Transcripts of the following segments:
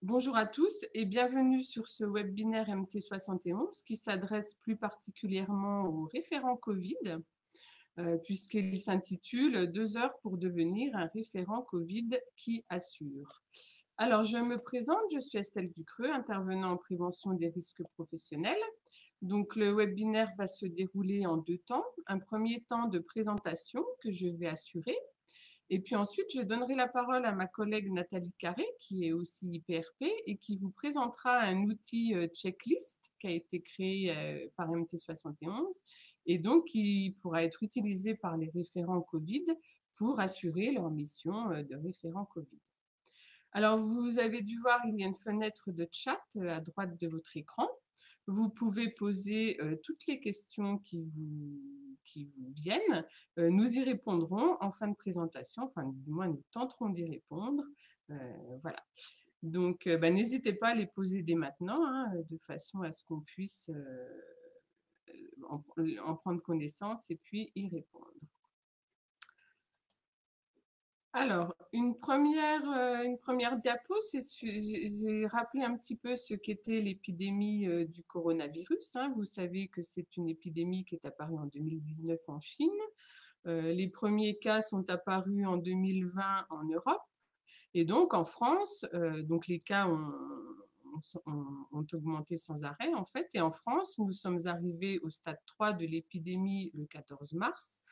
Bonjour à tous et bienvenue sur ce webinaire MT71 qui s'adresse plus particulièrement aux référents Covid, puisqu'il s'intitule « 2 heures pour devenir un référent Covid qui assure ». Alors, je me présente, je suis Estelle Ducreux, intervenant en prévention des risques professionnels. Donc, le webinaire va se dérouler en 2 temps. Un premier temps de présentation que je vais assurer. Et puis ensuite, je donnerai la parole à ma collègue Nathalie Carré, qui est aussi IPRP et qui vous présentera un outil checklist qui a été créé par MT71 et donc qui pourra être utilisé par les référents Covid pour assurer leur mission de référent Covid. Alors, vous avez dû voir, il y a une fenêtre de chat à droite de votre écran. Vous pouvez poser toutes les questions qui vous viennent. Nous y répondrons en fin de présentation, enfin du moins nous tenterons d'y répondre. Voilà. Donc, n'hésitez pas à les poser dès maintenant, hein, de façon à ce qu'on puisse en prendre connaissance et puis y répondre. Alors, une première diapo, j'ai rappelé un petit peu ce qu'était l'épidémie du coronavirus, hein. Vous savez que c'est une épidémie qui est apparue en 2019 en Chine. Les premiers cas sont apparus en 2020 en Europe. Et donc, en France, donc les cas ont augmenté sans arrêt, en fait. Et en France, nous sommes arrivés au stade 3 de l'épidémie le 14 mars,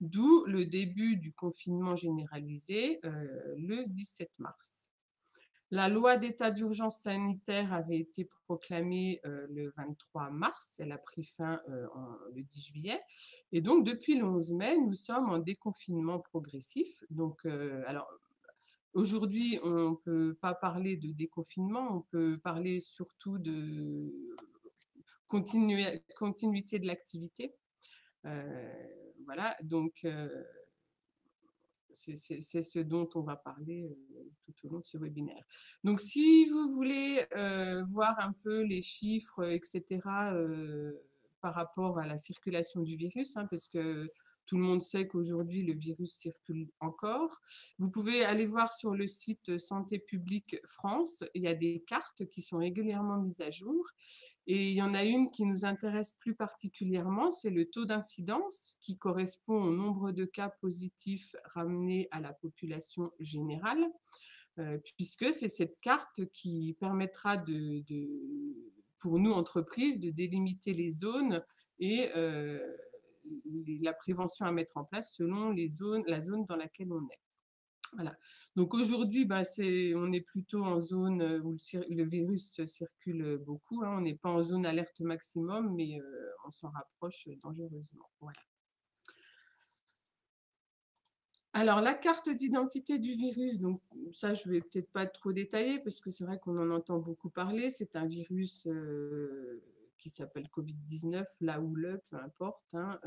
d'où le début du confinement généralisé le 17 mars. La loi d'état d'urgence sanitaire avait été proclamée le 23 mars, elle a pris fin le 10 juillet. Et donc, depuis le 11 mai, nous sommes en déconfinement progressif. Donc, alors, aujourd'hui, on ne peut pas parler de déconfinement, on peut parler surtout de continuité de l'activité. Voilà, donc c'est ce dont on va parler tout au long de ce webinaire. Donc, si vous voulez voir un peu les chiffres, etc., par rapport à la circulation du virus, hein, parce que tout le monde sait qu'aujourd'hui, le virus circule encore. Vous pouvez aller voir sur le site Santé publique France, il y a des cartes qui sont régulièrement mises à jour. Et il y en a une qui nous intéresse plus particulièrement, c'est le taux d'incidence qui correspond au nombre de cas positifs ramenés à la population générale, puisque c'est cette carte qui permettra pour nous, entreprises, de délimiter les zones et la prévention à mettre en place selon la zone dans laquelle on est. Voilà. Donc aujourd'hui, on est plutôt en zone où le virus circule beaucoup, hein. On n'est pas en zone alerte maximum, mais on s'en rapproche dangereusement. Voilà. Alors, la carte d'identité du virus, donc ça, je ne vais peut-être pas trop détailler parce que c'est vrai qu'on en entend beaucoup parler. C'est un virus qui s'appelle Covid-19, là ou peu importe, hein.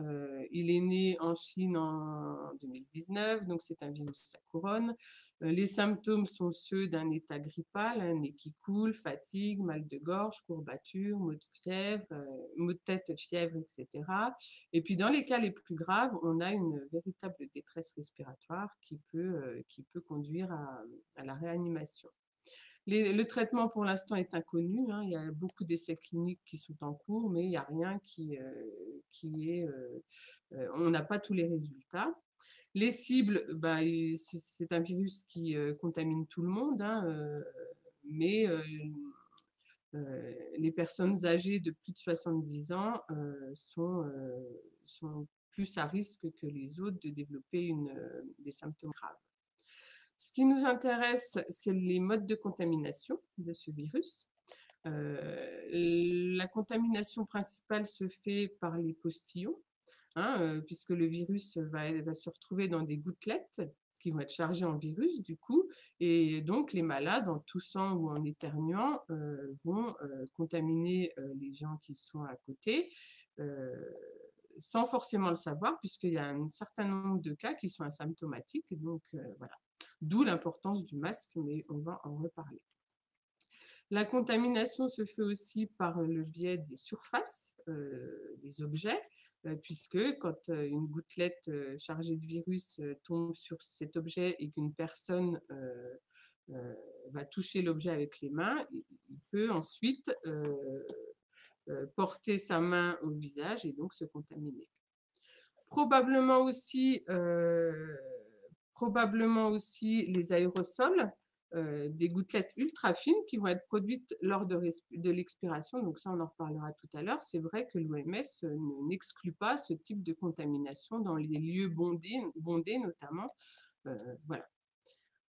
Il est né en Chine en 2019, donc c'est un virus à couronne. Les symptômes sont ceux d'un état grippal, un nez qui coule, fatigue, mal de gorge, courbature, maux de fièvre, maux de tête, fièvre, etc. Et puis, dans les cas les plus graves, on a une véritable détresse respiratoire qui peut conduire à la réanimation. Le traitement, pour l'instant, est inconnu, hein. Il y a beaucoup d'essais cliniques qui sont en cours, mais il n'y a rien qui est... on n'a pas tous les résultats. Les cibles, c'est un virus qui contamine tout le monde, hein, mais les personnes âgées de plus de 70 ans sont plus à risque que les autres de développer des symptômes graves. Ce qui nous intéresse, c'est les modes de contamination de ce virus. La contamination principale se fait par les postillons, hein, puisque le virus va se retrouver dans des gouttelettes qui vont être chargées en virus du coup, et donc les malades en toussant ou en éternuant vont contaminer les gens qui sont à côté sans forcément le savoir, puisqu'il y a un certain nombre de cas qui sont asymptomatiques, donc voilà. D'où l'importance du masque, mais on va en reparler. La contamination se fait aussi par le biais des surfaces, des objets, puisque quand une gouttelette chargée de virus tombe sur cet objet et qu'une personne va toucher l'objet avec les mains, il peut ensuite porter sa main au visage et donc se contaminer. Probablement aussi, les aérosols, des gouttelettes ultra fines qui vont être produites lors de l'expiration. Donc ça, on en reparlera tout à l'heure. C'est vrai que l'OMS n'exclut pas ce type de contamination dans les lieux bondés notamment. Voilà,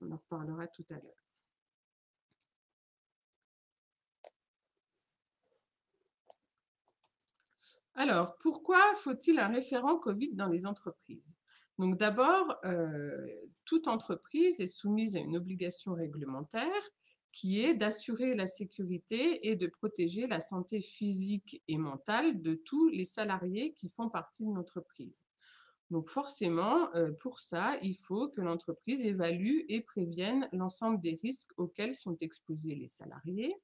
on en reparlera tout à l'heure. Alors, pourquoi faut-il un référent Covid dans les entreprises? Donc d'abord, toute entreprise est soumise à une obligation réglementaire qui est d'assurer la sécurité et de protéger la santé physique et mentale de tous les salariés qui font partie de l'entreprise. Donc forcément, pour ça, il faut que l'entreprise évalue et prévienne l'ensemble des risques auxquels sont exposés les salariés,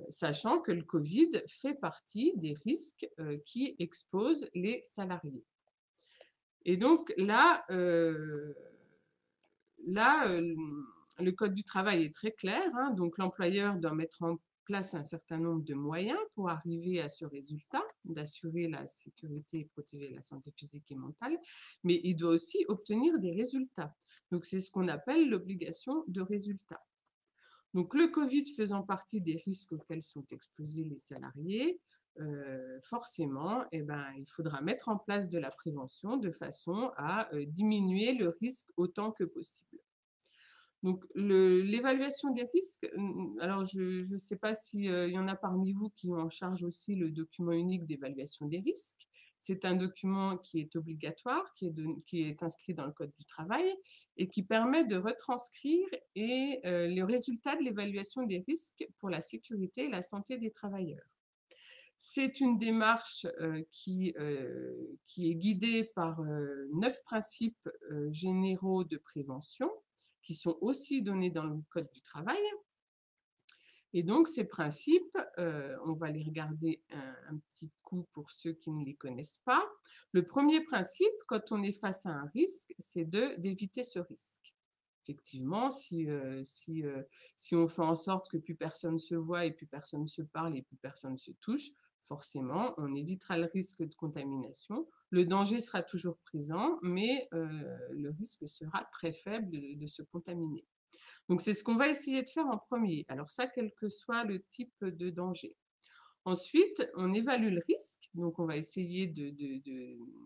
sachant que le Covid fait partie des risques qui exposent les salariés. Et donc là, le Code du travail est très clair, hein, donc l'employeur doit mettre en place un certain nombre de moyens pour arriver à ce résultat, d'assurer la sécurité et protéger la santé physique et mentale, mais il doit aussi obtenir des résultats. Donc c'est ce qu'on appelle l'obligation de résultat. Donc le Covid faisant partie des risques auxquels sont exposés les salariés, forcément, il faudra mettre en place de la prévention de façon à diminuer le risque autant que possible. Donc l'évaluation des risques, alors je ne sais pas s'il y en a parmi vous qui ont en charge aussi le document unique d'évaluation des risques. C'est un document qui est obligatoire, qui est inscrit dans le Code du travail et qui permet de retranscrire le résultat de l'évaluation des risques pour la sécurité et la santé des travailleurs. C'est une démarche qui est guidée par 9 principes généraux de prévention qui sont aussi donnés dans le Code du travail. Et donc, ces principes, on va les regarder un petit coup pour ceux qui ne les connaissent pas. Le premier principe, quand on est face à un risque, c'est d'éviter ce risque. Effectivement, si on fait en sorte que plus personne se voit et plus personne se parle et plus personne se touche, forcément, on évitera le risque de contamination. Le danger sera toujours présent, mais le risque sera très faible de se contaminer. Donc, c'est ce qu'on va essayer de faire en premier. Alors ça, quel que soit le type de danger. Ensuite, on évalue le risque. Donc, on va essayer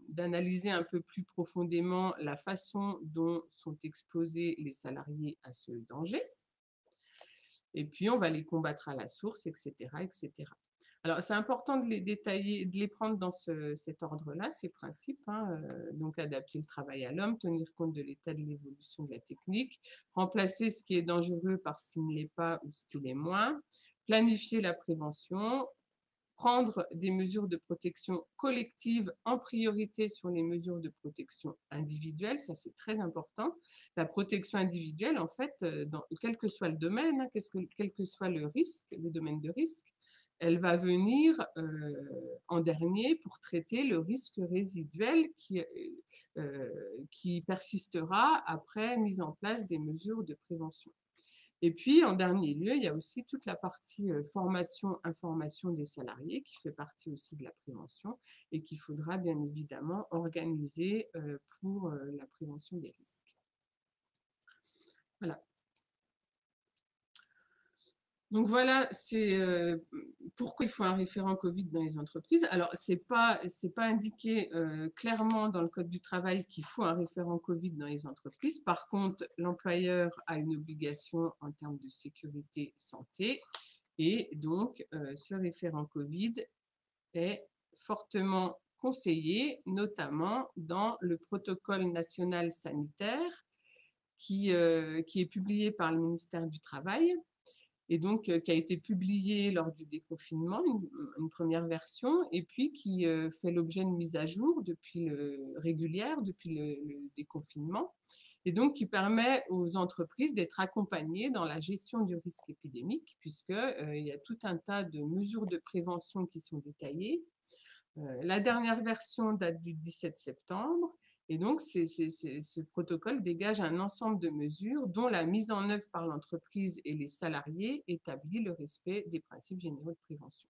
d'analyser un peu plus profondément la façon dont sont exposés les salariés à ce danger. Et puis, on va les combattre à la source, etc., etc. Alors, c'est important de les détailler, de les prendre dans cet ordre-là, ces principes. Hein, donc, adapter le travail à l'homme, tenir compte de l'état de l'évolution de la technique, remplacer ce qui est dangereux par ce qui ne l'est pas ou ce qui l'est moins, planifier la prévention, prendre des mesures de protection collective en priorité sur les mesures de protection individuelle, ça c'est très important. La protection individuelle, en fait, quel que soit le domaine, hein, quel que soit le risque, le domaine de risque, elle va venir en dernier pour traiter le risque résiduel qui persistera après mise en place des mesures de prévention. Et puis, en dernier lieu, il y a aussi toute la partie formation, information des salariés qui fait partie aussi de la prévention et qu'il faudra bien évidemment organiser pour la prévention des risques. Voilà. Donc voilà, c'est pourquoi il faut un référent Covid dans les entreprises. Alors, c'est pas indiqué clairement dans le Code du travail qu'il faut un référent Covid dans les entreprises. Par contre, l'employeur a une obligation en termes de sécurité santé. Et donc, ce référent Covid est fortement conseillé, notamment dans le protocole national sanitaire qui est publié par le ministère du Travail et donc qui a été publié lors du déconfinement, une première version, et puis qui fait l'objet de mise à jour régulière depuis le déconfinement, et donc qui permet aux entreprises d'être accompagnées dans la gestion du risque épidémique, puisqu'il y a tout un tas de mesures de prévention qui sont détaillées. La dernière version date du 17 septembre, Et donc, ce protocole dégage un ensemble de mesures dont la mise en œuvre par l'entreprise et les salariés établit le respect des principes généraux de prévention.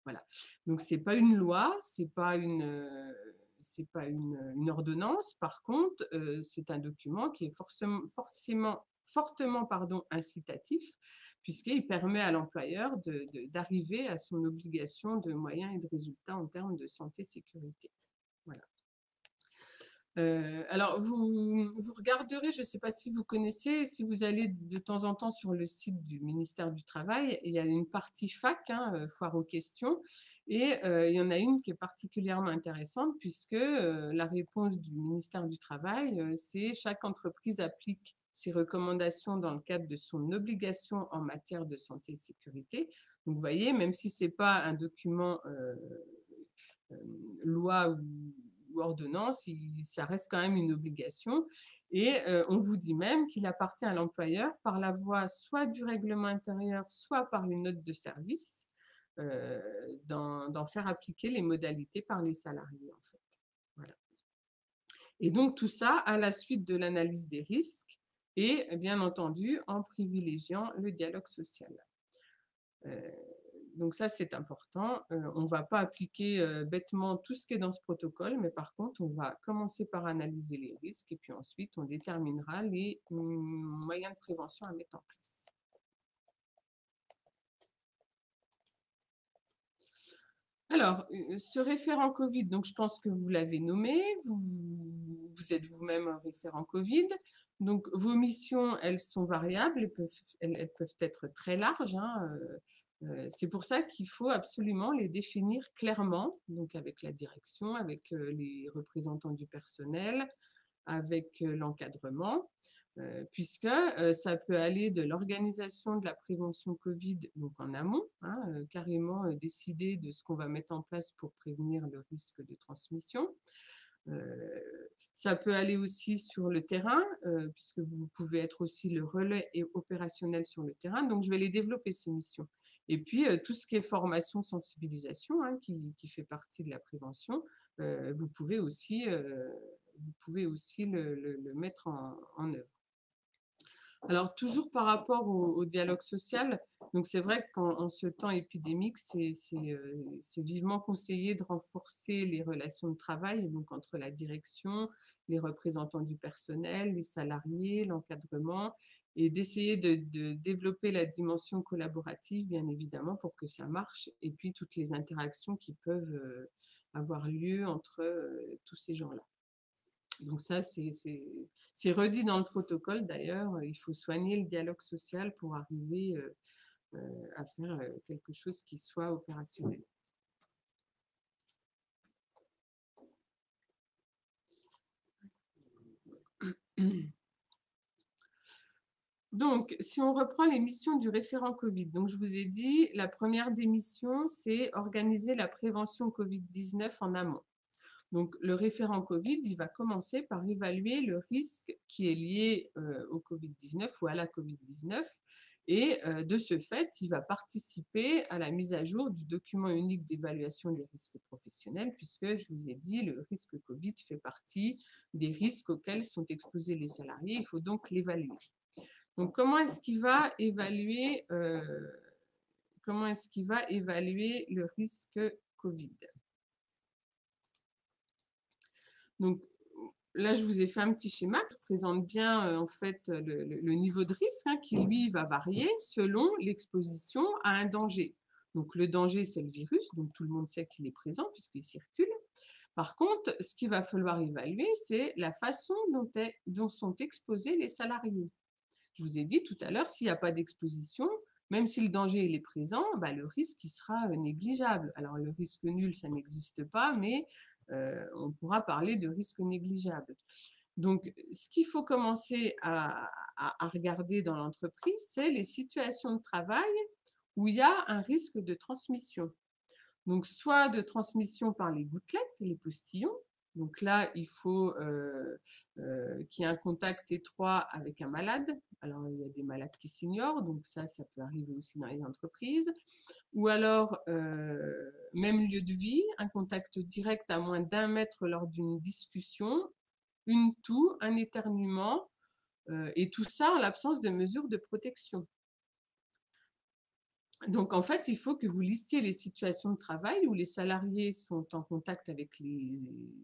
Voilà. Donc, ce n'est pas une loi, ce n'est pas une ordonnance. Par contre, c'est un document qui est fortement incitatif, puisqu'il permet à l'employeur d'arriver à son obligation de moyens et de résultats en termes de santé-sécurité. Voilà. Alors, vous regarderez, je ne sais pas si vous connaissez, si vous allez de temps en temps sur le site du ministère du Travail, il y a une partie FAQ, foire aux questions, et il y en a une qui est particulièrement intéressante puisque la réponse du ministère du Travail, c'est chaque entreprise applique ses recommandations dans le cadre de son obligation en matière de santé et sécurité. Donc, vous voyez, même si ce n'est pas un document loi ou ordonnance, ça reste quand même une obligation. Et on vous dit même qu'il appartient à l'employeur, par la voie soit du règlement intérieur, soit par une note de service, d'en faire appliquer les modalités par les salariés, en fait. Voilà. Et donc, tout ça à la suite de l'analyse des risques et, bien entendu, en privilégiant le dialogue social. Donc ça, c'est important. On ne va pas appliquer bêtement tout ce qui est dans ce protocole, mais par contre, on va commencer par analyser les risques et puis ensuite, on déterminera les moyens de prévention à mettre en place. Alors, ce référent Covid, donc je pense que vous l'avez nommé, vous êtes vous-même un référent Covid. Donc, vos missions, elles sont variables, elles peuvent être très larges. C'est pour ça qu'il faut absolument les définir clairement, donc avec la direction, avec les représentants du personnel, avec l'encadrement, puisque ça peut aller de l'organisation de la prévention Covid, donc en amont, carrément décider de ce qu'on va mettre en place pour prévenir le risque de transmission. Ça peut aller aussi sur le terrain, puisque vous pouvez être aussi le relais opérationnel sur le terrain. Donc, je vais les développer, ces missions. Et puis, tout ce qui est formation, sensibilisation, qui fait partie de la prévention, vous pouvez aussi le mettre en œuvre. Alors, toujours par rapport au dialogue social, donc c'est vrai qu'en ce temps épidémique, c'est vivement conseillé de renforcer les relations de travail, donc entre la direction, les représentants du personnel, les salariés, l'encadrement, et d'essayer de développer la dimension collaborative, bien évidemment, pour que ça marche, et puis toutes les interactions qui peuvent avoir lieu entre tous ces gens-là. Donc ça, c'est redit dans le protocole d'ailleurs. Il faut soigner le dialogue social pour arriver à faire quelque chose qui soit opérationnel. Donc, si on reprend les missions du référent Covid, donc je vous ai dit, la première des missions, c'est organiser la prévention Covid-19 en amont. Donc, le référent Covid, il va commencer par évaluer le risque qui est lié au Covid-19 ou à la Covid-19. Et de ce fait, il va participer à la mise à jour du document unique d'évaluation des risques professionnels, puisque je vous ai dit, le risque Covid fait partie des risques auxquels sont exposés les salariés. Il faut donc l'évaluer. Donc, comment est-ce qu'il va évaluer le risque Covid? Donc, là, je vous ai fait un petit schéma qui présente bien en fait le niveau de risque qui, lui, va varier selon l'exposition à un danger. Donc, le danger, c'est le virus, donc tout le monde sait qu'il est présent puisqu'il circule. Par contre, ce qu'il va falloir évaluer, c'est la façon dont sont exposés les salariés. Je vous ai dit tout à l'heure, s'il n'y a pas d'exposition, même si le danger il est présent, le risque il sera négligeable. Alors, le risque nul, ça n'existe pas, mais on pourra parler de risque négligeable. Donc, ce qu'il faut commencer à regarder dans l'entreprise, c'est les situations de travail où il y a un risque de transmission. Donc, soit de transmission par les gouttelettes, les postillons. Donc là, il faut qu'il y ait un contact étroit avec un malade. Alors, il y a des malades qui s'ignorent, donc ça peut arriver aussi dans les entreprises. Ou alors, même lieu de vie, un contact direct à moins d'1 mètre lors d'une discussion, une toux, un éternuement, et tout ça en l'absence de mesures de protection. Donc en fait, il faut que vous listiez les situations de travail où les salariés sont en contact avec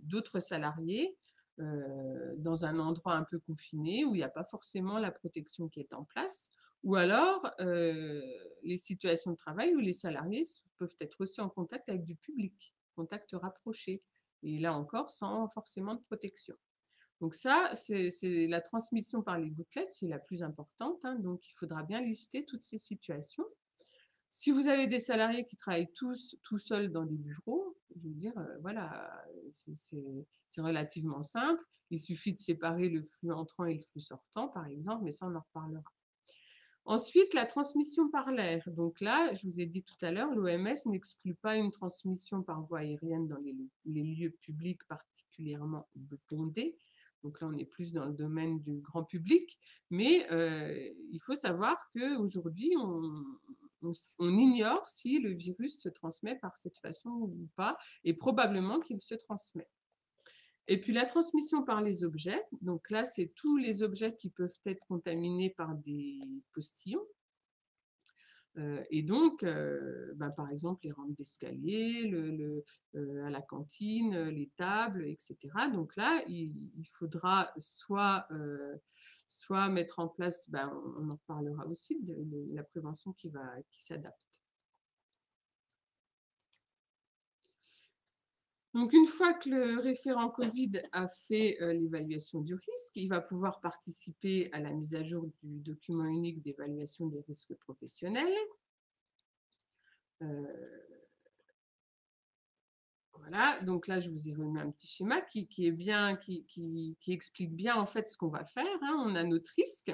d'autres salariés, dans un endroit un peu confiné, où il n'y a pas forcément la protection qui est en place, ou alors, les situations de travail où les salariés peuvent être aussi en contact avec du public, contact rapproché, et là encore sans forcément de protection. Donc ça, c'est la transmission par les gouttelettes, c'est la plus importante, hein, donc il faudra bien lister toutes ces situations. Si vous avez des salariés qui travaillent tous tout seuls dans des bureaux, je veux dire, voilà, c'est relativement simple. Il suffit de séparer le flux entrant et le flux sortant, par exemple, mais ça, on en reparlera. Ensuite, la transmission par l'air. Donc là, je vous ai dit tout à l'heure, l'OMS n'exclut pas une transmission par voie aérienne dans les lieux publics particulièrement bondés. Donc là, on est plus dans le domaine du grand public. Mais il faut savoir qu'aujourd'hui, on ignore si le virus se transmet par cette façon ou pas, et probablement qu'il se transmet. Et puis la transmission par les objets, donc là, c'est tous les objets qui peuvent être contaminés par des postillons. Et donc, par exemple, les rampes d'escalier, à la cantine, les tables, etc. Donc là, il faudra soit mettre en place, on en reparlera aussi, de la prévention qui s'adapte. Donc, une fois que le référent Covid a fait l'évaluation du risque, il va pouvoir participer à la mise à jour du document unique d'évaluation des risques professionnels. Voilà, donc là, je vous ai remis un petit schéma qui explique bien en fait ce qu'on va faire, hein. On a notre risque,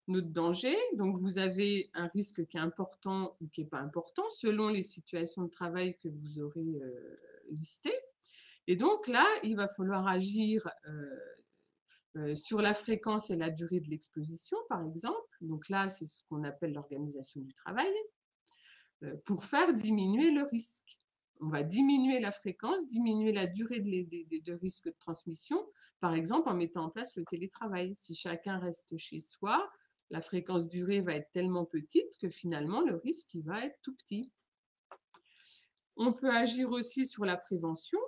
notre danger. Donc, vous avez un risque qui est important ou qui n'est pas important selon les situations de travail que vous aurez listées. Et donc là, il va falloir agir sur la fréquence et la durée de l'exposition, par exemple. Donc là, c'est ce qu'on appelle l'organisation du travail, pour faire diminuer le risque. On va diminuer la fréquence, diminuer la durée de risque de transmission, par exemple en mettant en place le télétravail. Si chacun reste chez soi, la fréquence durée va être tellement petite que finalement le risque il va être tout petit. On peut agir aussi sur la prévention.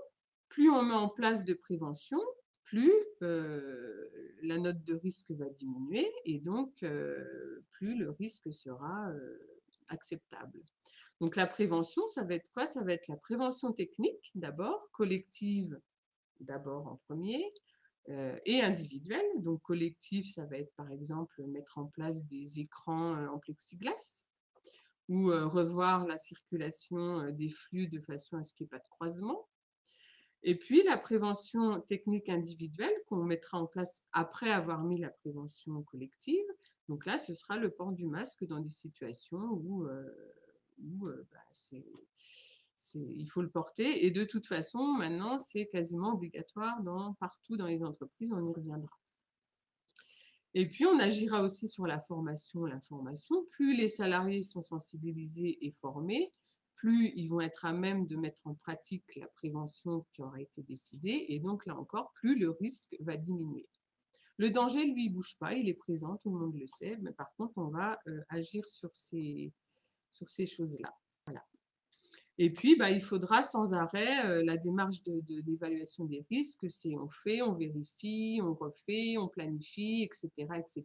Plus on met en place de prévention, plus la note de risque va diminuer et donc plus le risque sera acceptable. Donc la prévention, ça va être quoi? Ça va être la prévention technique d'abord, collective d'abord en premier, et individuelle. Donc collective, ça va être par exemple mettre en place des écrans en plexiglas, ou revoir la circulation des flux de façon à ce qu'il n'y ait pas de croisement. Et puis la prévention technique individuelle qu'on mettra en place après avoir mis la prévention collective. Donc là, ce sera le port du masque dans des situations où il faut le porter. Et de toute façon, maintenant, c'est quasiment obligatoire partout dans les entreprises, on y reviendra. Et puis, on agira aussi sur la formation, l'information. Plus les salariés sont sensibilisés et formés, plus ils vont être à même de mettre en pratique la prévention qui aura été décidée. Et donc, là encore, plus le risque va diminuer. Le danger, lui, il ne bouge pas, il est présent, tout le monde le sait. Mais par contre, on va agir sur ces choses-là. Voilà. Et puis, il faudra sans arrêt la démarche d'évaluation des risques, c'est on fait, on vérifie, on refait, on planifie, etc., etc.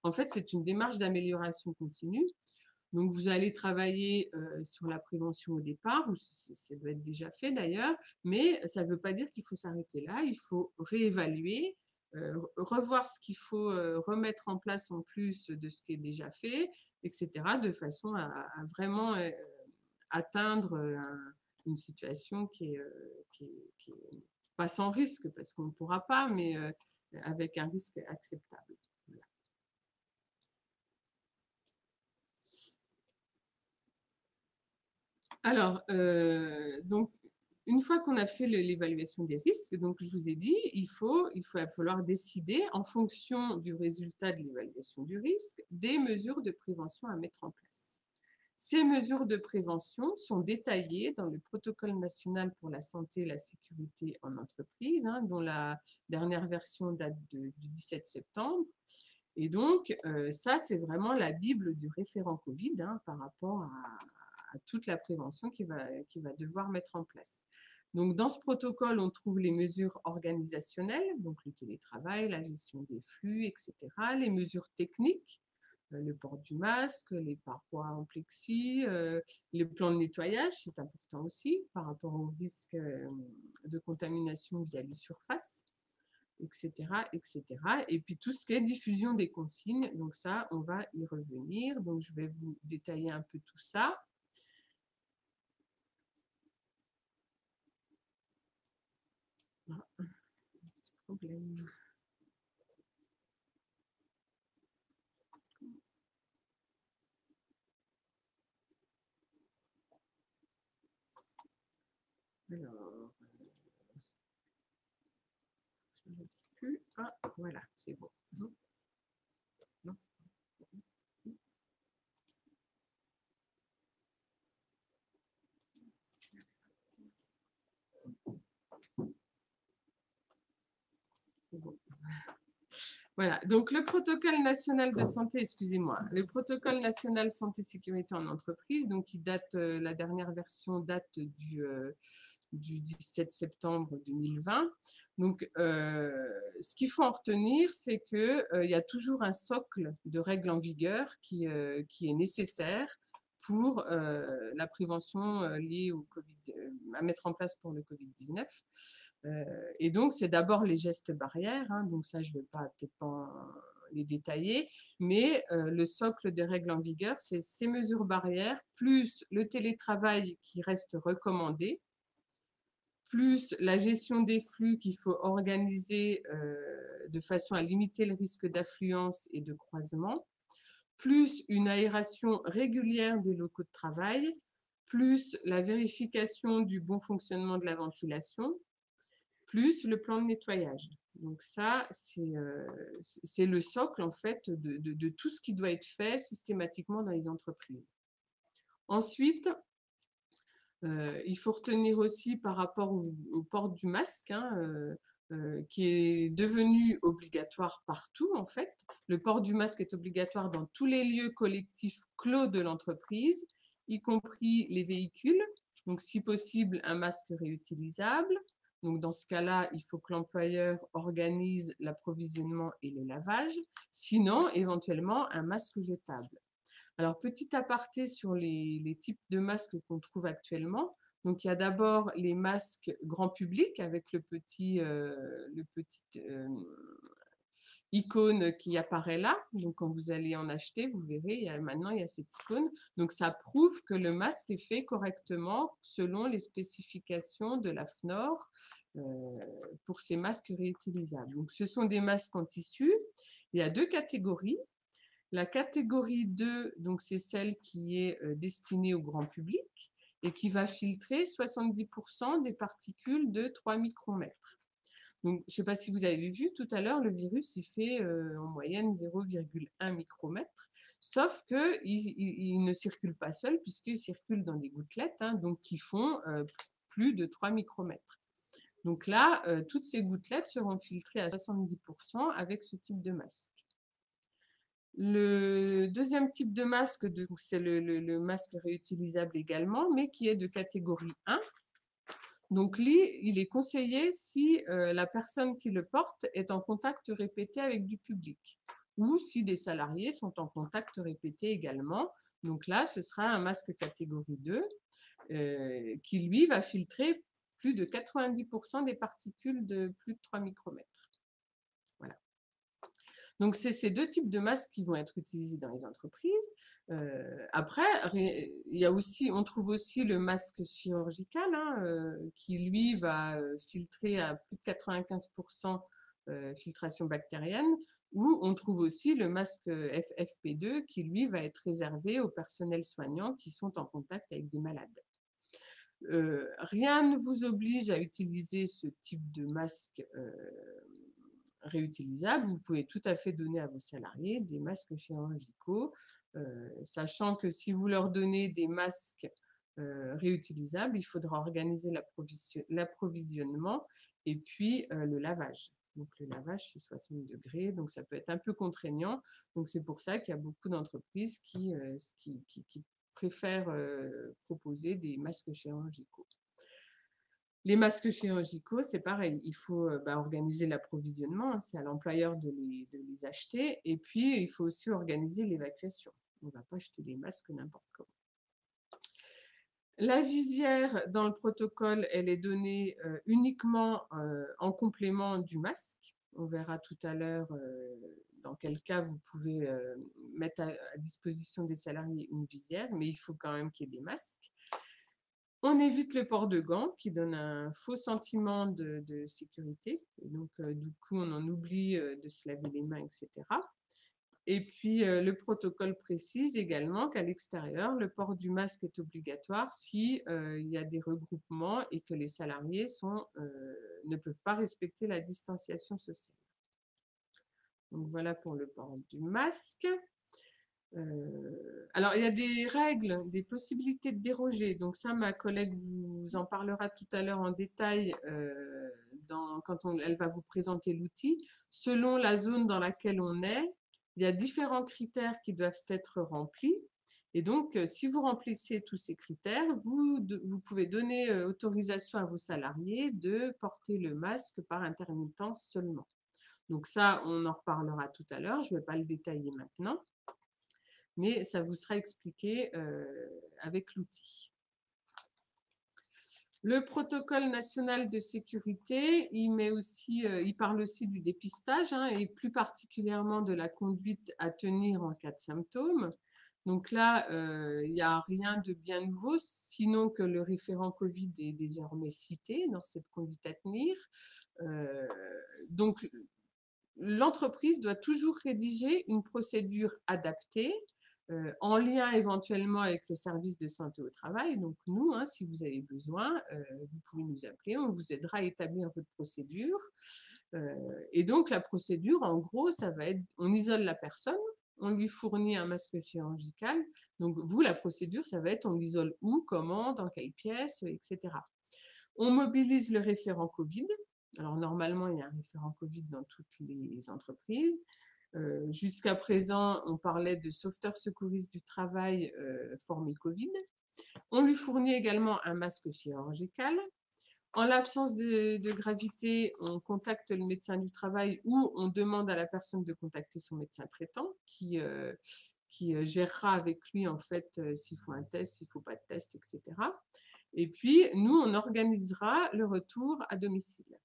En fait, c'est une démarche d'amélioration continue. Donc, vous allez travailler sur la prévention au départ, ou ça doit être déjà fait d'ailleurs, mais ça ne veut pas dire qu'il faut s'arrêter là, il faut réévaluer, revoir ce qu'il faut remettre en place en plus de ce qui est déjà fait, etc., de façon à vraiment atteindre une situation qui est pas sans risque, parce qu'on ne pourra pas, mais avec un risque acceptable. Voilà. Alors, donc, une fois qu'on a fait l'évaluation des risques, donc je vous ai dit, il va falloir décider, en fonction du résultat de l'évaluation du risque, des mesures de prévention à mettre en place. Ces mesures de prévention sont détaillées dans le protocole national pour la santé et la sécurité en entreprise, hein, dont la dernière version date du 17 septembre. Et donc, ça, c'est vraiment la Bible du référent Covid, hein, par rapport à toute la prévention qu'il va devoir mettre en place. Donc, dans ce protocole, on trouve les mesures organisationnelles, donc le télétravail, la gestion des flux, etc., les mesures techniques, le port du masque, les parois en plexi, les plans de nettoyage, c'est important aussi par rapport au risque de contamination via les surfaces, etc., etc. Et puis tout ce qui est diffusion des consignes, donc ça, on va y revenir. Donc je vais vous détailler un peu tout ça. Ah, un petit problème. Alors, je ne dis plus. Ah, voilà, c'est bon. Non, c'est bon. C'est bon. Voilà, donc le protocole national de santé, excusez-moi, le protocole national santé-sécurité en entreprise, donc qui date, la dernière version date du 17 septembre 2020. Donc, ce qu'il faut en retenir, c'est qu'il y a toujours un socle de règles en vigueur qui est nécessaire pour la prévention liée au COVID, à mettre en place pour le Covid-19. Et donc, c'est d'abord les gestes barrières, hein, donc ça, je ne vais peut-être pas les détailler, mais le socle des règles en vigueur, c'est ces mesures barrières, plus le télétravail qui reste recommandé, plus la gestion des flux qu'il faut organiser de façon à limiter le risque d'affluence et de croisement, plus une aération régulière des locaux de travail, plus la vérification du bon fonctionnement de la ventilation, plus le plan de nettoyage. Donc ça, c'est le socle en fait de tout ce qui doit être fait systématiquement dans les entreprises. Ensuite, il faut retenir aussi par rapport au port du masque, hein, qui est devenu obligatoire partout en fait. Le port du masque est obligatoire dans tous les lieux collectifs clos de l'entreprise, y compris les véhicules. Donc si possible, un masque réutilisable. Donc dans ce cas-là, il faut que l'employeur organise l'approvisionnement et le lavage. Sinon, éventuellement, un masque jetable. Alors, petit aparté sur les types de masques qu'on trouve actuellement. Donc, il y a d'abord les masques grand public avec le petit icône qui apparaît là. Donc, quand vous allez en acheter, vous verrez, maintenant, il y a cette icône. Donc, ça prouve que le masque est fait correctement selon les spécifications de la FNOR pour ces masques réutilisables. Donc, ce sont des masques en tissu. Il y a deux catégories. La catégorie 2, donc c'est celle qui est destinée au grand public et qui va filtrer 70% des particules de 3 micromètres. Donc, je ne sais pas si vous avez vu tout à l'heure, le virus, il fait en moyenne 0,1 micromètre, sauf qu'il ne circule pas seul puisqu'il circule dans des gouttelettes, hein, donc qui font plus de 3 micromètres. Donc là, toutes ces gouttelettes seront filtrées à 70% avec ce type de masque. Le deuxième type de masque, c'est le masque réutilisable également, mais qui est de catégorie 1. Donc, il est conseillé si la personne qui le porte est en contact répété avec du public ou si des salariés sont en contact répété également. Donc là, ce sera un masque catégorie 2 qui, lui, va filtrer plus de 90% des particules de plus de 3 micromètres. Voilà. Donc, c'est ces deux types de masques qui vont être utilisés dans les entreprises. Après, il y a aussi, on trouve aussi le masque chirurgical, hein, qui, lui, va filtrer à plus de 95% filtration bactérienne, ou on trouve aussi le masque FFP2 qui, lui, va être réservé au personnel soignant qui sont en contact avec des malades. Rien ne vous oblige à utiliser ce type de masque réutilisables. Vous pouvez tout à fait donner à vos salariés des masques chirurgicaux sachant que si vous leur donnez des masques réutilisables, il faudra organiser l'approvisionnement et puis le lavage. Donc le lavage, c'est 60 degrés, donc ça peut être un peu contraignant. Donc c'est pour ça qu'il y a beaucoup d'entreprises qui préfèrent proposer des masques chirurgicaux. Les masques chirurgicaux, c'est pareil, il faut organiser l'approvisionnement, hein, c'est à l'employeur de les acheter, et puis il faut aussi organiser l'évacuation. On ne va pas acheter des masques n'importe comment. La visière dans le protocole, elle est donnée uniquement en complément du masque. On verra tout à l'heure dans quel cas vous pouvez mettre à disposition des salariés une visière, mais il faut quand même qu'il y ait des masques. On évite le port de gants qui donne un faux sentiment de sécurité. Et donc, du coup, on en oublie de se laver les mains, etc. Et puis, le protocole précise également qu'à l'extérieur, le port du masque est obligatoire si il y a des regroupements et que les salariés ne peuvent pas respecter la distanciation sociale. Donc, voilà pour le port du masque. Alors, il y a des règles, des possibilités de déroger. Donc ça, ma collègue vous en parlera tout à l'heure en détail quand elle va vous présenter l'outil. Selon la zone dans laquelle on est, il y a différents critères qui doivent être remplis. Et donc, si vous remplissez tous ces critères, vous pouvez donner autorisation à vos salariés de porter le masque par intermittence seulement. Donc ça, on en reparlera tout à l'heure. Je ne vais pas le détailler maintenant, mais ça vous sera expliqué avec l'outil. Le protocole national de sécurité, il parle aussi du dépistage hein, et plus particulièrement de la conduite à tenir en cas de symptômes. Donc là, il n'y a rien de bien nouveau, sinon que le référent Covid est désormais cité dans cette conduite à tenir. Donc, l'entreprise doit toujours rédiger une procédure adaptée en lien éventuellement avec le service de santé au travail. Donc nous, hein, si vous avez besoin, vous pouvez nous appeler, on vous aidera à établir votre procédure. Et donc la procédure, en gros, ça va être, on isole la personne, on lui fournit un masque chirurgical. Donc vous, la procédure, ça va être, on l'isole où, comment, dans quelle pièce, etc. On mobilise le référent Covid. Alors normalement, il y a un référent Covid dans toutes les entreprises. Jusqu'à présent, on parlait de sauveteur secouriste du travail formé Covid. On lui fournit également un masque chirurgical. En l'absence de gravité, on contacte le médecin du travail ou on demande à la personne de contacter son médecin traitant qui gérera avec lui en fait s'il faut un test, s'il ne faut pas de test, etc. Et puis, nous, on organisera le retour à domicile.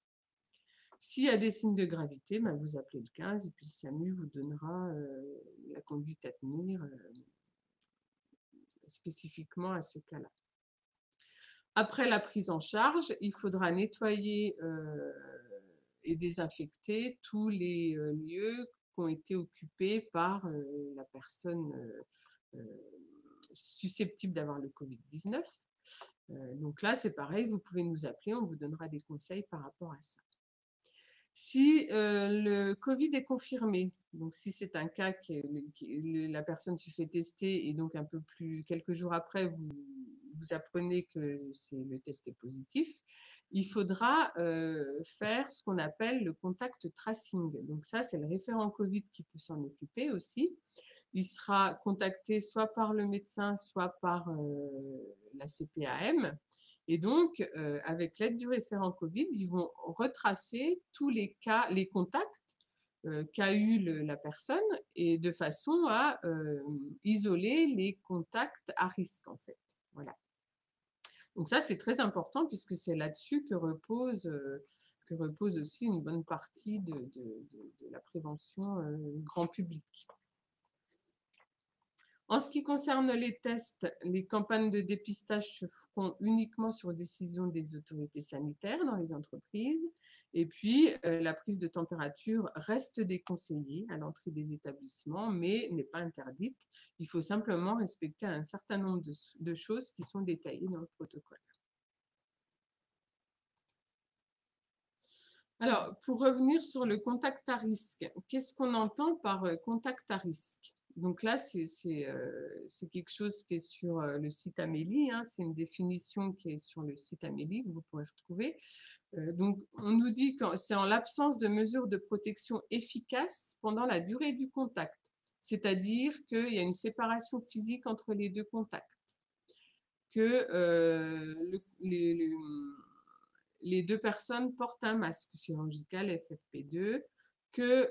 S'il y a des signes de gravité, vous appelez le 15 et puis le SAMU vous donnera la conduite à tenir spécifiquement à ce cas-là. Après la prise en charge, il faudra nettoyer et désinfecter tous les lieux qui ont été occupés par la personne susceptible d'avoir le Covid-19. Donc là, c'est pareil, vous pouvez nous appeler, on vous donnera des conseils par rapport à ça. Si le Covid est confirmé, donc si c'est un cas la personne se fait tester et donc quelques jours après, vous apprenez que le test est positif, il faudra faire ce qu'on appelle le contact tracing. Donc ça, c'est le référent Covid qui peut s'en occuper aussi. Il sera contacté soit par le médecin, soit par la CPAM. Et donc, avec l'aide du référent Covid, ils vont retracer tous les cas, les contacts qu'a eu la personne et de façon à isoler les contacts à risque, en fait. Voilà. Donc ça, c'est très important puisque c'est là-dessus que repose aussi une bonne partie de la prévention grand public. En ce qui concerne les tests, les campagnes de dépistage se feront uniquement sur décision des autorités sanitaires dans les entreprises. Et puis, la prise de température reste déconseillée à l'entrée des établissements, mais n'est pas interdite. Il faut simplement respecter un certain nombre de choses qui sont détaillées dans le protocole. Alors, pour revenir sur le contact à risque, qu'est-ce qu'on entend par contact à risque ? Donc là, c'est quelque chose qui est sur le site Amélie, hein, c'est une définition qui est sur le site Amélie que vous pourrez retrouver. Donc, on nous dit que c'est en l'absence de mesures de protection efficaces pendant la durée du contact, c'est-à-dire qu'il y a une séparation physique entre les deux contacts, que les deux personnes portent un masque chirurgical FFP2, que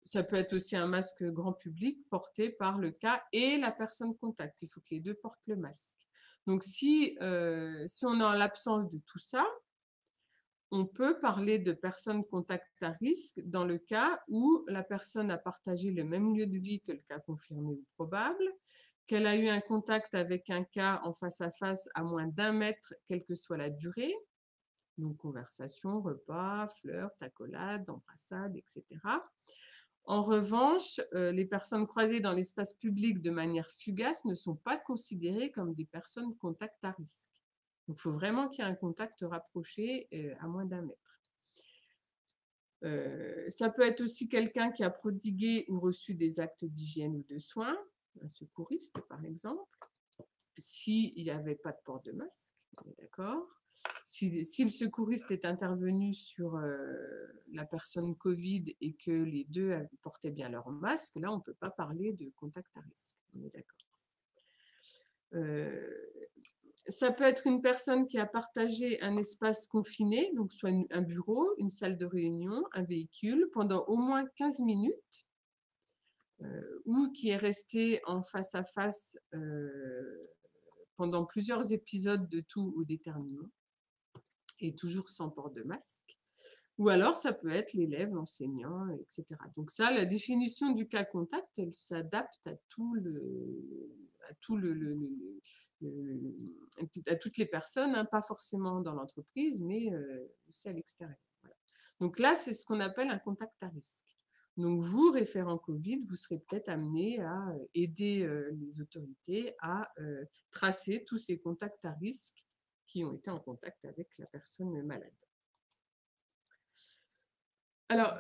ça peut être aussi un masque grand public porté par le cas et la personne contact. Il faut que les deux portent le masque. Donc, si on est en l'absence de tout ça, on peut parler de personnes contact à risque dans le cas où la personne a partagé le même lieu de vie que le cas confirmé ou probable, qu'elle a eu un contact avec un cas en face à face à moins d'1 mètre, quelle que soit la durée, donc conversation, repas, fleurs, tacolade, embrassade, etc. En revanche, les personnes croisées dans l'espace public de manière fugace ne sont pas considérées comme des personnes contact à risque. Donc, il faut vraiment qu'il y ait un contact rapproché à moins d'1 mètre. Ça peut être aussi quelqu'un qui a prodigué ou reçu des actes d'hygiène ou de soins, un secouriste par exemple, s'il n'y avait pas de port de masque, on est d'accord. Si le secouriste est intervenu sur la personne Covid et que les deux portaient bien leur masque, là, on ne peut pas parler de contact à risque, on est d'accord. Ça peut être une personne qui a partagé un espace confiné, donc soit un bureau, une salle de réunion, un véhicule, pendant au moins 15 minutes, ou qui est resté en face à face pendant plusieurs épisodes de toux ou d'éternuement, et toujours sans port de masque. Ou alors, ça peut être l'élève, l'enseignant, etc. Donc ça, la définition du cas contact, elle s'adapte à toutes les personnes, hein, pas forcément dans l'entreprise, mais aussi à l'extérieur. Voilà. Donc là, c'est ce qu'on appelle un contact à risque. Donc vous, référent Covid, vous serez peut-être amené à aider les autorités à tracer tous ces contacts à risque qui ont été en contact avec la personne malade. Alors,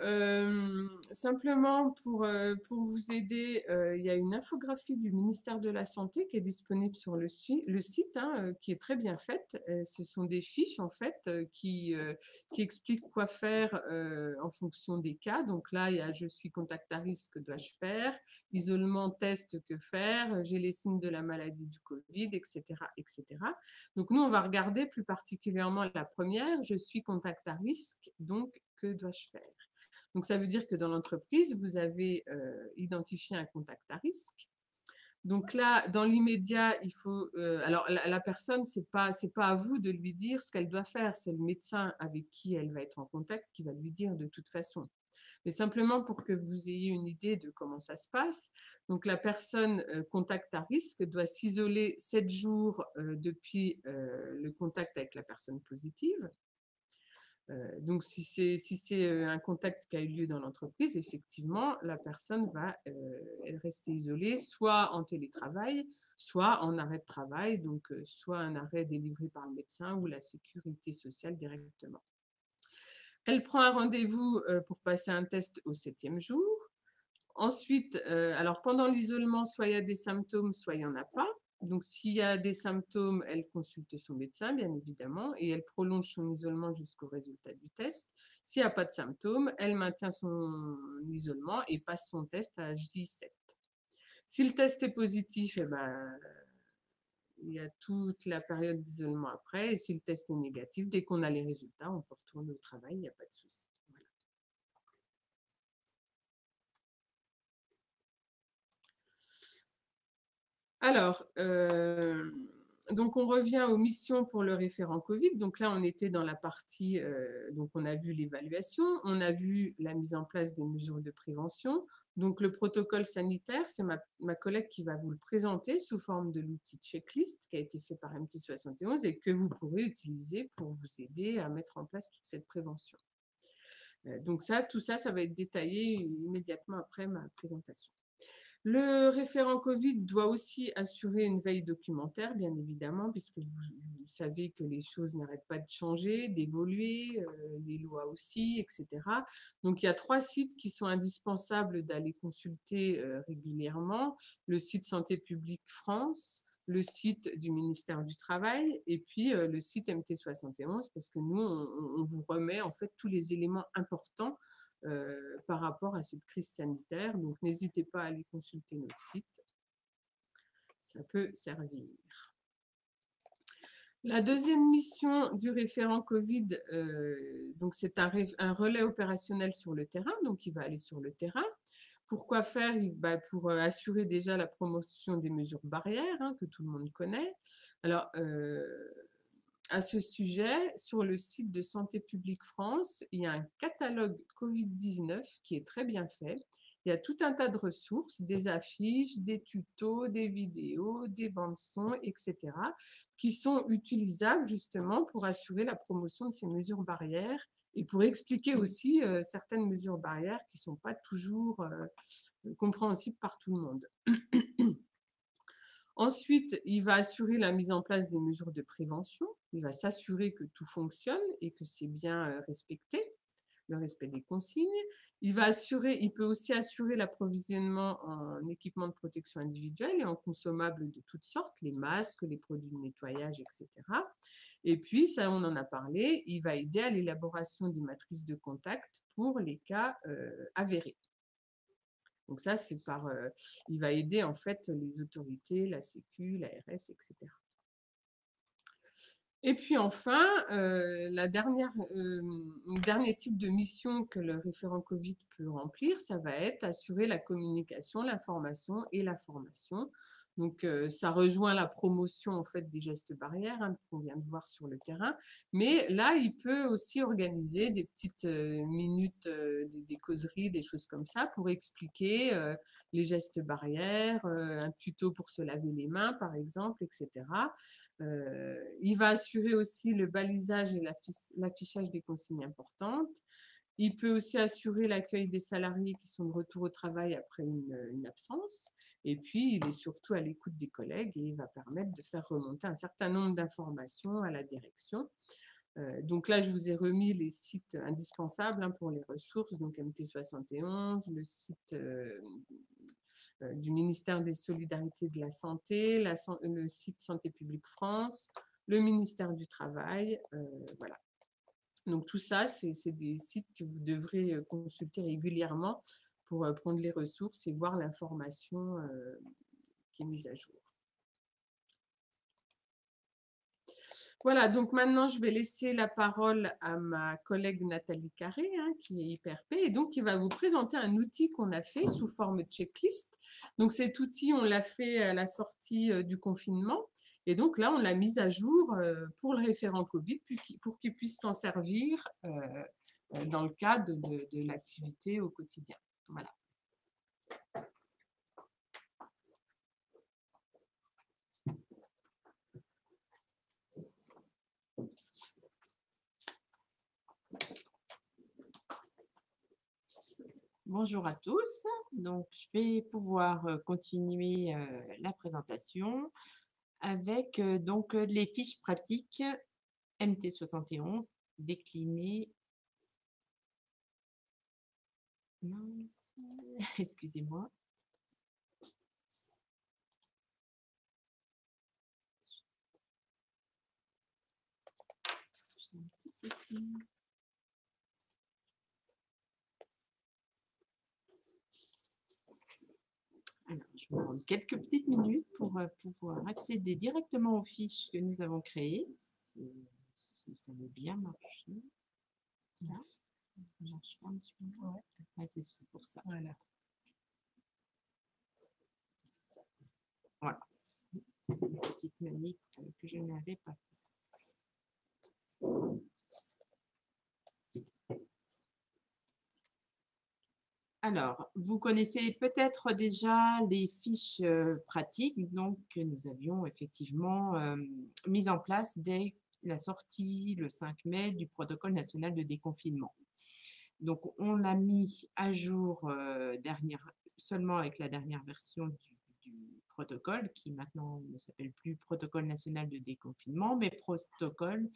simplement pour vous aider, il y a une infographie du ministère de la Santé qui est disponible sur le site, hein, qui est très bien faite. Ce sont des fiches, en fait, qui expliquent quoi faire en fonction des cas. Donc là, il y a « Je suis contact à risque, que dois-je faire ?» Isolement, test, que faire ? J'ai les signes de la maladie du Covid, etc., etc. Donc nous, on va regarder plus particulièrement la première « Je suis contact à risque, donc que dois-je faire ?» Donc, ça veut dire que dans l'entreprise, vous avez identifié un contact à risque. Donc là, dans l'immédiat, il faut… alors, la personne, ce n'est pas à vous de lui dire ce qu'elle doit faire. C'est le médecin avec qui elle va être en contact qui va lui dire de toute façon. Mais simplement pour que vous ayez une idée de comment ça se passe. Donc, la personne contact à risque doit s'isoler 7 jours depuis le contact avec la personne positive. Donc, si c'est un contact qui a eu lieu dans l'entreprise, effectivement, la personne va rester isolée, soit en télétravail, soit en arrêt de travail, donc soit un arrêt délivré par le médecin ou la sécurité sociale directement. Elle prend un rendez-vous pour passer un test au 7e jour. Ensuite, alors pendant l'isolement, soit il y a des symptômes, soit il n'y en a pas. Donc, s'il y a des symptômes, elle consulte son médecin, bien évidemment, et elle prolonge son isolement jusqu'au résultat du test. S'il n'y a pas de symptômes, elle maintient son isolement et passe son test à J7. Si le test est positif, eh ben, il y a toute la période d'isolement après. Et si le test est négatif, dès qu'on a les résultats, on peut retourner au travail, il n'y a pas de souci. Voilà. Alors, donc on revient aux missions pour le référent Covid. Donc là, on était dans la partie, donc on a vu l'évaluation, on a vu la mise en place des mesures de prévention. Donc le protocole sanitaire, c'est ma collègue qui va vous le présenter sous forme de l'outil checklist qui a été fait par MT71 et que vous pourrez utiliser pour vous aider à mettre en place toute cette prévention. Donc ça, tout ça, ça va être détaillé immédiatement après ma présentation. Le référent Covid doit aussi assurer une veille documentaire, bien évidemment, puisque vous savez que les choses n'arrêtent pas de changer, d'évoluer, les lois aussi, etc. Donc, il y a 3 sites qui sont indispensables d'aller consulter régulièrement. Le site Santé publique France, le site du ministère du Travail et puis le site MT71, parce que nous, on vous remet en fait tous les éléments importants par rapport à cette crise sanitaire. Donc, n'hésitez pas à aller consulter notre site. Ça peut servir. La deuxième mission du référent Covid, donc c'est un relais opérationnel sur le terrain, donc il va aller sur le terrain. Pourquoi faire? Pour assurer déjà la promotion des mesures barrières, hein, que tout le monde connaît. Alors, à ce sujet, sur le site de Santé publique France, il y a un catalogue Covid-19 qui est très bien fait. Il y a tout un tas de ressources, des affiches, des tutos, des vidéos, des bandes son, etc., qui sont utilisables justement pour assurer la promotion de ces mesures barrières et pour expliquer aussi certaines mesures barrières qui ne sont pas toujours compréhensibles par tout le monde. Ensuite, il va assurer la mise en place des mesures de prévention. Il va s'assurer que tout fonctionne et que c'est bien respecté, le respect des consignes. Il peut aussi assurer l'approvisionnement en équipements de protection individuelle et en consommables de toutes sortes, les masques, les produits de nettoyage, etc. Et puis, ça, on en a parlé, il va aider à l'élaboration des matrices de contact pour les cas avérés. Donc ça, il va aider en fait les autorités, la Sécu, l'ARS, etc. Et puis enfin, le dernier type de mission que le référent Covid peut remplir, ça va être assurer la communication, l'information et la formation. Donc, ça rejoint la promotion en fait des gestes barrières qu'on vient de voir sur le terrain. Mais là, il peut aussi organiser des petites minutes, des causeries, des choses comme ça pour expliquer les gestes barrières, un tuto pour se laver les mains par exemple, etc. Il va assurer aussi le balisage et l'affichage des consignes importantes. Il peut aussi assurer l'accueil des salariés qui sont de retour au travail après une absence. Et puis, il est surtout à l'écoute des collègues et il va permettre de faire remonter un certain nombre d'informations à la direction. Donc là, je vous ai remis les sites indispensables pour les ressources, donc MT71, le site du ministère des Solidarités et de la Santé, le site Santé publique France, le ministère du Travail, voilà. Donc tout ça, c'est des sites que vous devrez consulter régulièrement pour prendre les ressources et voir l'information qui est mise à jour. Voilà, donc maintenant, je vais laisser la parole à ma collègue Nathalie Carré, qui est IPRP, et donc qui va vous présenter un outil qu'on a fait sous forme de checklist. Donc cet outil, on l'a fait à la sortie du confinement, et donc là, on l'a mis à jour pour le référent Covid, pour qu'il puisse s'en servir dans le cadre de l'activité au quotidien. Voilà. Bonjour à tous. Donc, je vais pouvoir continuer la présentation avec donc les fiches pratiques MT71 déclinées. Mince, excusez-moi. J'ai un petit souci. Alors, je vais prendre quelques petites minutes pour pouvoir accéder directement aux fiches que nous avons créées, si ça veut bien marcher. Là, je ferme celui-là. Ouais, c'est pour ça. Voilà. Voilà. Une petite manip que je n'avais pas fait. Alors, vous connaissez peut-être déjà les fiches pratiques donc, que nous avions effectivement mises en place dès la sortie le 5 mai du protocole national de déconfinement. Donc, on l'a mis à jour seulement avec la dernière version du protocole, qui maintenant ne s'appelle plus Protocole national de déconfinement, mais Protocole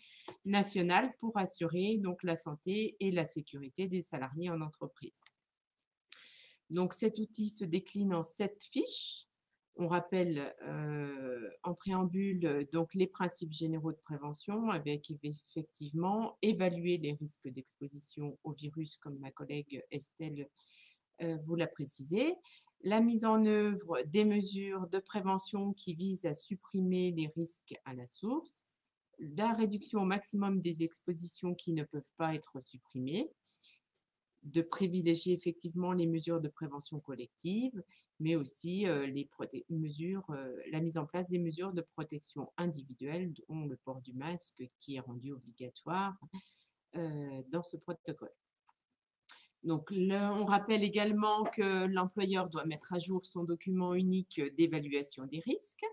national pour assurer donc la santé et la sécurité des salariés en entreprise. Donc, cet outil se décline en 7 fiches. On rappelle en préambule donc les principes généraux de prévention avec effectivement évaluer les risques d'exposition au virus, comme ma collègue Estelle vous l'a précisé, la mise en œuvre des mesures de prévention qui visent à supprimer les risques à la source, la réduction au maximum des expositions qui ne peuvent pas être supprimées, de privilégier effectivement les mesures de prévention collective, mais aussi la mise en place des mesures de protection individuelle, dont le port du masque qui est rendu obligatoire dans ce protocole. Donc, on rappelle également que l'employeur doit mettre à jour son document unique d'évaluation des risques.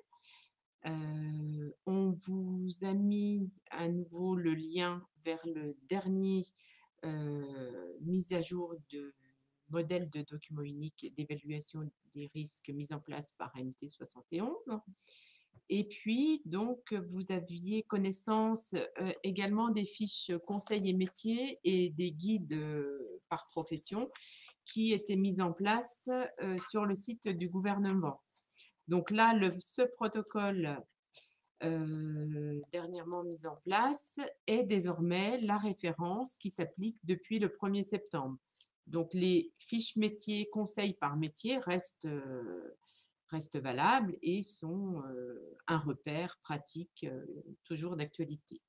On vous a mis à nouveau le lien vers le dernier mise à jour de modèle de document unique d'évaluation des risques mis en place par MT 71. Et puis, donc, vous aviez connaissance également des fiches conseils et métiers et des guides par profession qui étaient mis en place sur le site du gouvernement. Donc là, ce protocole dernièrement mis en place est désormais la référence qui s'applique depuis le 1er septembre. Donc, les fiches métiers, conseils par métier restent valables et sont un repère pratique toujours d'actualité.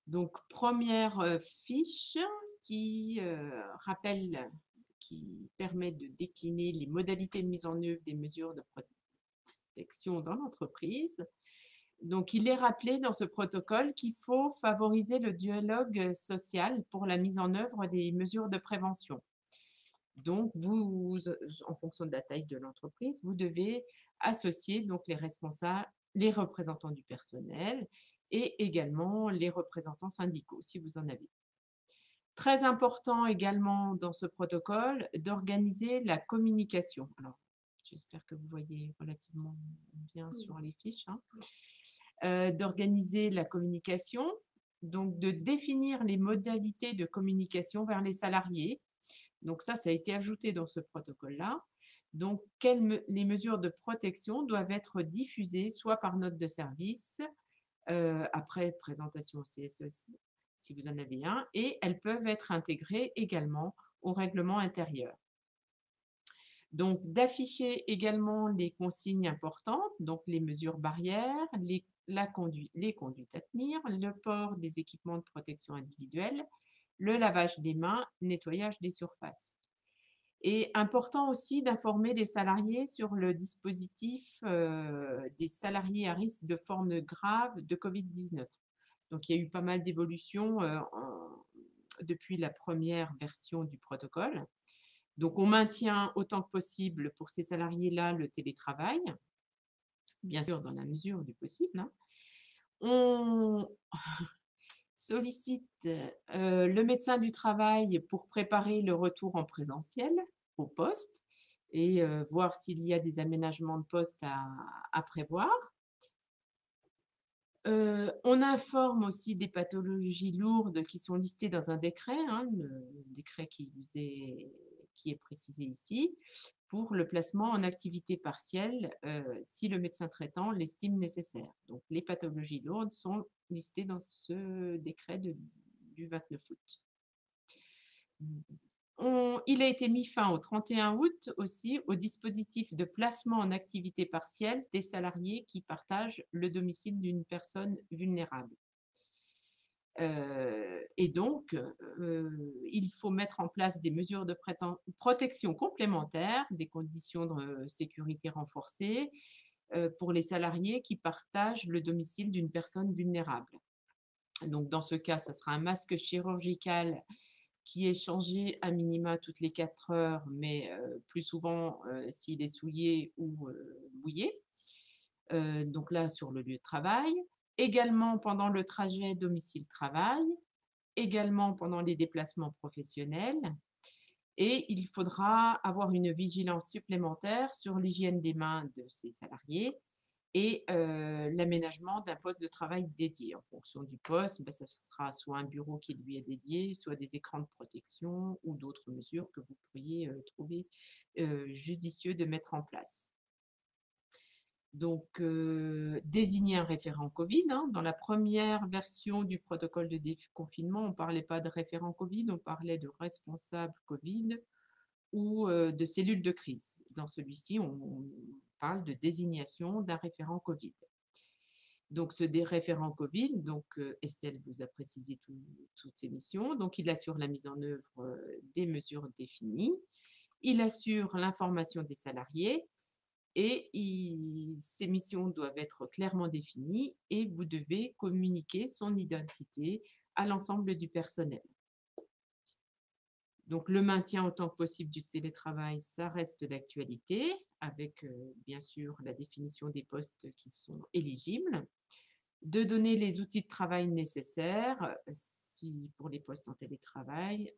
Donc, première fiche qui permet de décliner les modalités de mise en œuvre des mesures de protection dans l'entreprise. Donc, il est rappelé dans ce protocole qu'il faut favoriser le dialogue social pour la mise en œuvre des mesures de prévention. Donc, en fonction de la taille de l'entreprise, vous devez associer donc les responsables, les représentants du personnel et également les représentants syndicaux, si vous en avez. Très important également dans ce protocole d'organiser la communication. Alors, j'espère que vous voyez relativement bien sur les fiches. D'organiser la communication, donc de définir les modalités de communication vers les salariés. Donc ça a été ajouté dans ce protocole-là. Donc, les mesures de protection doivent être diffusées soit par note de service, après présentation au CSE si vous en avez un, et elles peuvent être intégrées également au règlement intérieur. Donc, d'afficher également les consignes importantes, donc les mesures barrières, les conduites à tenir, le port des équipements de protection individuelle, le lavage des mains, nettoyage des surfaces. Et important aussi d'informer les salariés sur le dispositif des salariés à risque de forme grave de Covid-19. Donc, il y a eu pas mal d'évolutions depuis la première version du protocole. Donc, on maintient autant que possible pour ces salariés-là le télétravail, bien sûr dans la mesure du possible. On sollicite le médecin du travail pour préparer le retour en présentiel au poste et voir s'il y a des aménagements de poste à prévoir. On informe aussi des pathologies lourdes qui sont listées dans un décret, le décret qui est précisé ici, pour le placement en activité partielle si le médecin traitant l'estime nécessaire. Donc, les pathologies lourdes sont listées dans ce décret du 29 août. Il a été mis fin au 31 août aussi au dispositif de placement en activité partielle des salariés qui partagent le domicile d'une personne vulnérable. Et donc, il faut mettre en place des mesures de protection complémentaires, des conditions de sécurité renforcées pour les salariés qui partagent le domicile d'une personne vulnérable. Donc, dans ce cas, ce sera un masque chirurgical qui est changé à minima toutes les 4 heures, mais plus souvent s'il est souillé ou mouillé. Donc là, sur le lieu de travail. également pendant le trajet domicile-travail, également pendant les déplacements professionnels. Et il faudra avoir une vigilance supplémentaire sur l'hygiène des mains de ces salariés et l'aménagement d'un poste de travail dédié. En fonction du poste, ça sera soit un bureau qui lui est dédié, soit des écrans de protection ou d'autres mesures que vous pourriez trouver judicieux de mettre en place. Donc, désigner un référent Covid, hein. Dans la première version du protocole de déconfinement, on ne parlait pas de référent Covid, on parlait de responsable Covid ou de cellule de crise. Dans celui-ci, on parle de désignation d'un référent Covid. Donc, ce référent Covid, donc Estelle vous a précisé toutes ces missions. Donc, il assure la mise en œuvre des mesures définies. Il assure l'information des salariés et ces missions doivent être clairement définies et vous devez communiquer son identité à l'ensemble du personnel. Donc, le maintien autant que possible du télétravail, ça reste d'actualité, avec bien sûr la définition des postes qui sont éligibles. De donner les outils de travail nécessaires, pour les postes en télétravail,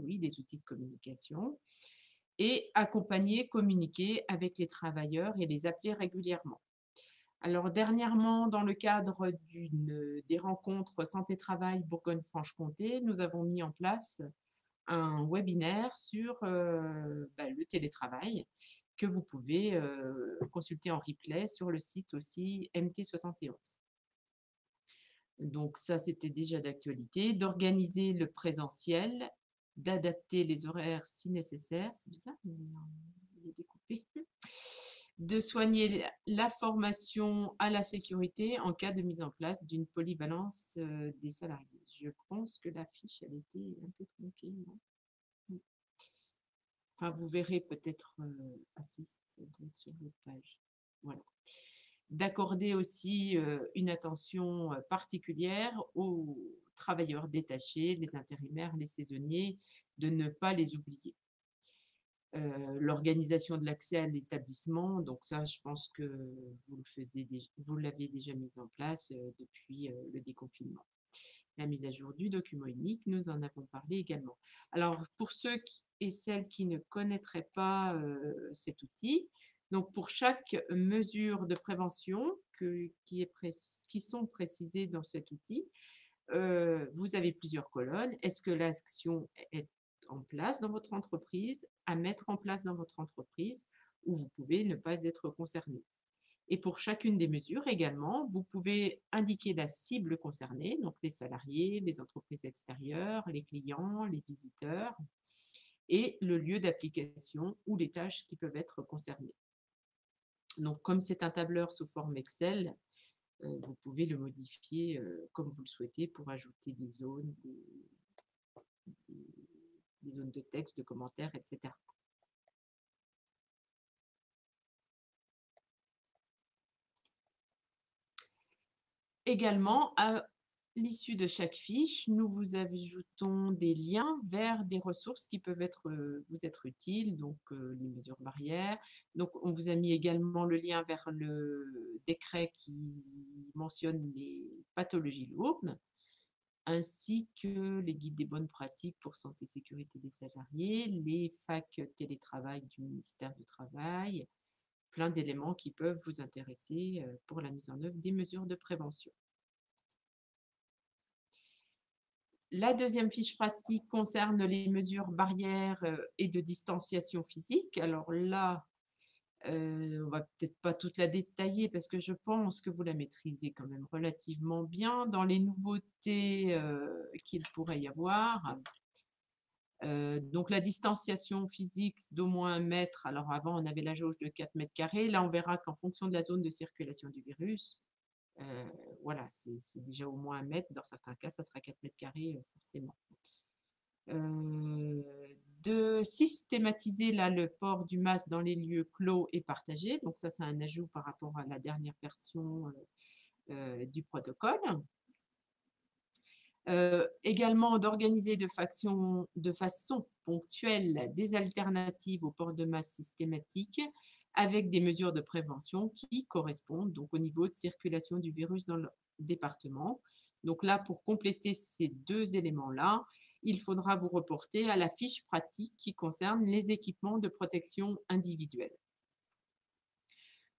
oui, des outils de communication, et accompagner, communiquer avec les travailleurs et les appeler régulièrement. Alors, dernièrement, dans le cadre des rencontres Santé-Travail Bourgogne-Franche-Comté, nous avons mis en place un webinaire sur le télétravail que vous pouvez consulter en replay sur le site aussi MT71. Donc ça, c'était déjà d'actualité. D'organiser le présentiel, d'adapter les horaires si nécessaire. C'est bizarre, il est découpé. De soigner la formation à la sécurité en cas de mise en place d'une polyvalence des salariés. Je pense que la fiche, elle était un peu tronquée, non? Enfin, vous verrez peut-être... si, ça doit être sur votre page. Voilà. D'accorder aussi une attention particulière aux travailleurs détachés, les intérimaires, les saisonniers, de ne pas les oublier. L'organisation de l'accès à l'établissement, donc ça, je pense que vous l'avez déjà mis en place depuis le déconfinement. La mise à jour du document unique, nous en avons parlé également. Alors, pour ceux et celles qui ne connaîtraient pas cet outil, donc pour chaque mesure de prévention qui sont précisées dans cet outil, vous avez plusieurs colonnes. Est-ce que l'action est en place dans votre entreprise, à mettre en place dans votre entreprise, ou vous pouvez ne pas être concerné? Et pour chacune des mesures également, vous pouvez indiquer la cible concernée, donc les salariés, les entreprises extérieures, les clients, les visiteurs, et le lieu d'application ou les tâches qui peuvent être concernées. Donc, comme c'est un tableur sous forme Excel, vous pouvez le modifier comme vous le souhaitez pour ajouter des zones, des zones de texte, de commentaires, etc. Également, à l'issue de chaque fiche, nous vous ajoutons des liens vers des ressources qui peuvent vous être utiles, donc les mesures barrières. Donc, on vous a mis également le lien vers le décret qui mentionne les pathologies lourdes, ainsi que les guides des bonnes pratiques pour santé et sécurité des salariés, les facs télétravail du ministère du Travail, plein d'éléments qui peuvent vous intéresser pour la mise en œuvre des mesures de prévention. La deuxième fiche pratique concerne les mesures barrières et de distanciation physique. Alors là, on ne va peut-être pas toute la détailler parce que je pense que vous la maîtrisez quand même relativement bien. Dans les nouveautés qu'il pourrait y avoir, donc la distanciation physique d'au moins 1 mètre. Alors avant, on avait la jauge de 4 mètres carrés. Là, on verra qu'en fonction de la zone de circulation du virus, voilà, c'est déjà au moins 1 mètre. Dans certains cas, ça sera 4 mètres carrés forcément. De systématiser là, le port du masque dans les lieux clos et partagés. Donc ça, c'est un ajout par rapport à la dernière version du protocole. Également d'organiser de façon ponctuelle des alternatives au port de masque systématique avec des mesures de prévention qui correspondent donc au niveau de circulation du virus département. Donc là, pour compléter ces 2 éléments-là, il faudra vous reporter à la fiche pratique qui concerne les équipements de protection individuelle.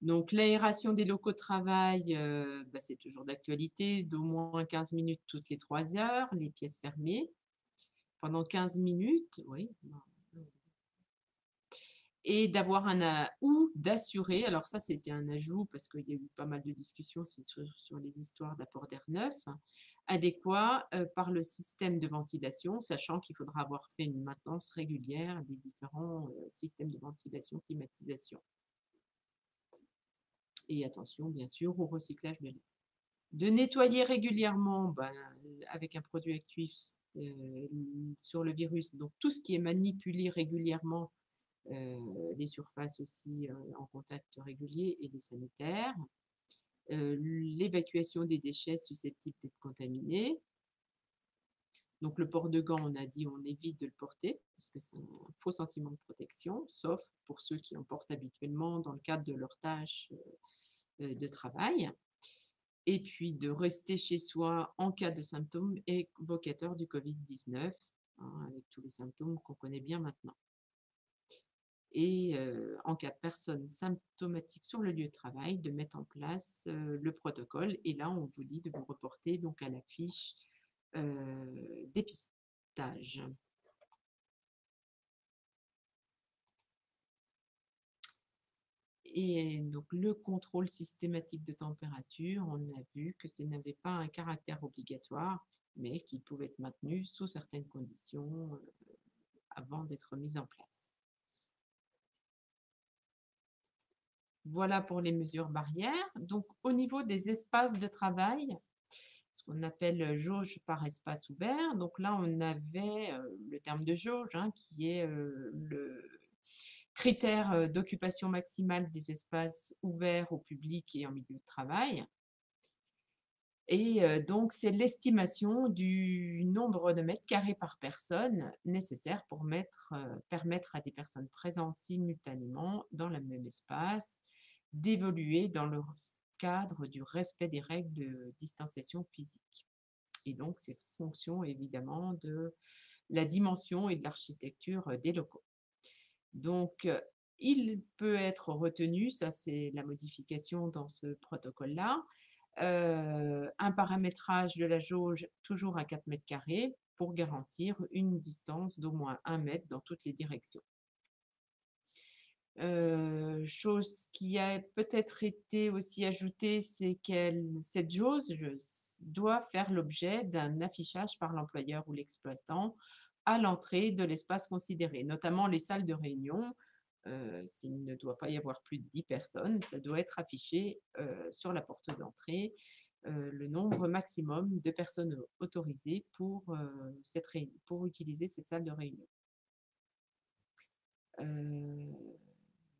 Donc l'aération des locaux de travail, c'est toujours d'actualité, d'au moins 15 minutes toutes les 3 heures, les pièces fermées. Pendant 15 minutes, oui, et d'avoir ou d'assurer, alors ça c'était un ajout parce qu'il y a eu pas mal de discussions sur les histoires d'apport d'air neuf, adéquat par le système de ventilation, sachant qu'il faudra avoir fait une maintenance régulière des différents systèmes de ventilation, climatisation. Et attention bien sûr au recyclage de l'air. De nettoyer régulièrement avec un produit actif sur le virus, donc tout ce qui est manipulé régulièrement, les surfaces aussi en contact régulier et les sanitaires, l'évacuation des déchets susceptibles d'être contaminés. Donc le port de gants, on a dit, on évite de le porter parce que c'est un faux sentiment de protection, sauf pour ceux qui en portent habituellement dans le cadre de leurs tâches de travail. Et puis de rester chez soi en cas de symptômes évocateurs du Covid-19, avec tous les symptômes qu'on connaît bien maintenant. Et en cas de personnes symptomatiques sur le lieu de travail, de mettre en place le protocole. Et là, on vous dit de vous reporter donc à la fiche dépistage. Et donc, le contrôle systématique de température, on a vu que ça n'avait pas un caractère obligatoire, mais qui pouvait être maintenu sous certaines conditions avant d'être mis en place. Voilà pour les mesures barrières. Donc, au niveau des espaces de travail, ce qu'on appelle jauge par espace ouvert. Donc là, on avait le terme de jauge, qui est le critère d'occupation maximale des espaces ouverts au public et en milieu de travail. Et donc, c'est l'estimation du nombre de mètres carrés par personne nécessaire pour permettre à des personnes présentes simultanément dans le même espace d'évoluer dans le cadre du respect des règles de distanciation physique. Et donc, c'est fonction évidemment de la dimension et de l'architecture des locaux. Donc, il peut être retenu, ça c'est la modification dans ce protocole-là, un paramétrage de la jauge toujours à 4 mètres carrés pour garantir une distance d'au moins 1 mètre dans toutes les directions. Chose qui a peut-être été aussi ajoutée, c'est cette jauge doit faire l'objet d'un affichage par l'employeur ou l'exploitant à l'entrée de l'espace considéré, notamment les salles de réunion. S'il ne doit pas y avoir plus de 10 personnes, ça doit être affiché sur la porte d'entrée, le nombre maximum de personnes autorisées pour utiliser cette salle de réunion.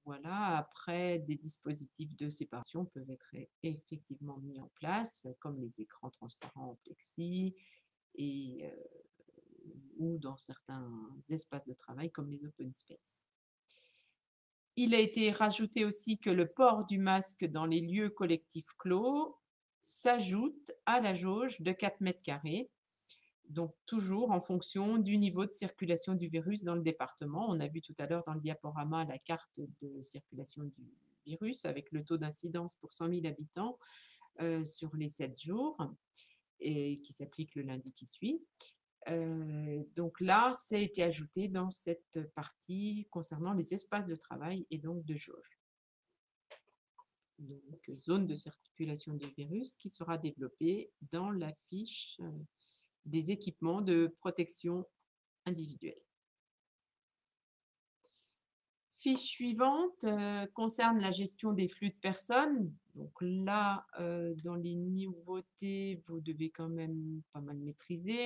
Voilà, après, des dispositifs de séparation peuvent être effectivement mis en place, comme les écrans transparents en plexi ou dans certains espaces de travail comme les open space. Il a été rajouté aussi que le port du masque dans les lieux collectifs clos s'ajoute à la jauge de 4 mètres carrés, donc toujours en fonction du niveau de circulation du virus dans le département. On a vu tout à l'heure dans le diaporama la carte de circulation du virus avec le taux d'incidence pour 100 000 habitants sur les 7 jours et qui s'applique le lundi qui suit. Donc là, ça a été ajouté dans cette partie concernant les espaces de travail et donc de jauge. Donc, zone de circulation du virus qui sera développée dans la fiche des équipements de protection individuelle. Fiche suivante concerne la gestion des flux de personnes. Donc là, dans les nouveautés, vous devez quand même pas mal maîtriser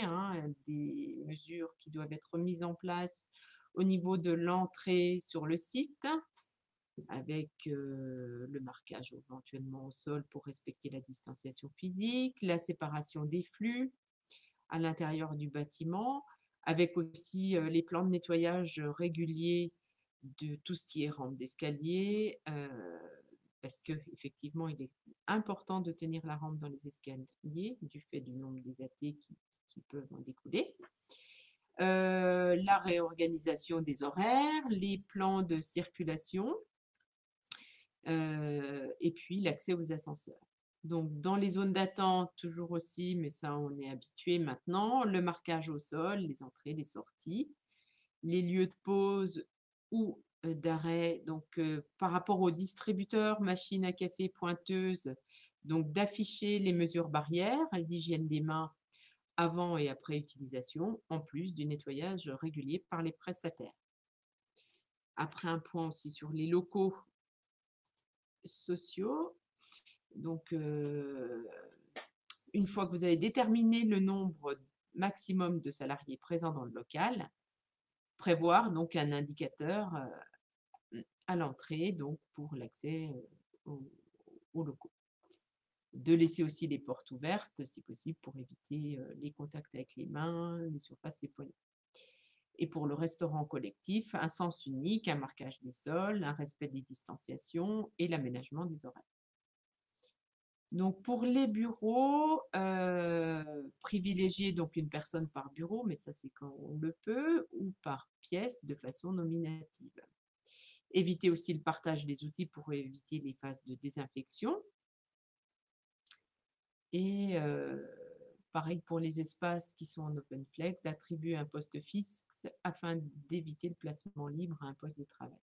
des mesures qui doivent être mises en place au niveau de l'entrée sur le site, avec le marquage éventuellement au sol pour respecter la distanciation physique, la séparation des flux à l'intérieur du bâtiment, avec aussi les plans de nettoyage réguliers de tout ce qui est rampe d'escalier, parce qu'effectivement, il est important de tenir la rampe dans les escaliers du fait du nombre des athées qui peuvent en découler. La réorganisation des horaires, les plans de circulation et puis l'accès aux ascenseurs. Donc, dans les zones d'attente, toujours aussi, mais ça, on est habitué maintenant, le marquage au sol, les entrées, les sorties, les lieux de pause ou d'arrêt. Donc, par rapport aux distributeurs, machines à café, pointeuses, donc d'afficher les mesures barrières d'hygiène des mains avant et après utilisation, en plus du nettoyage régulier par les prestataires. Après, un point aussi sur les locaux sociaux. Donc, une fois que vous avez déterminé le nombre maximum de salariés présents dans le local, prévoir donc un indicateur à l'entrée donc pour l'accès aux locaux. De laisser aussi les portes ouvertes, si possible, pour éviter les contacts avec les mains, les surfaces, les poignets. Et pour le restaurant collectif, un sens unique, un marquage des sols, un respect des distanciations et l'aménagement des horaires. Donc, pour les bureaux, privilégier donc une personne par bureau, mais ça c'est quand on le peut, ou par pièce de façon nominative. Éviter aussi le partage des outils pour éviter les phases de désinfection. Et pareil pour les espaces qui sont en open flex, d'attribuer un poste fixe afin d'éviter le placement libre à un poste de travail.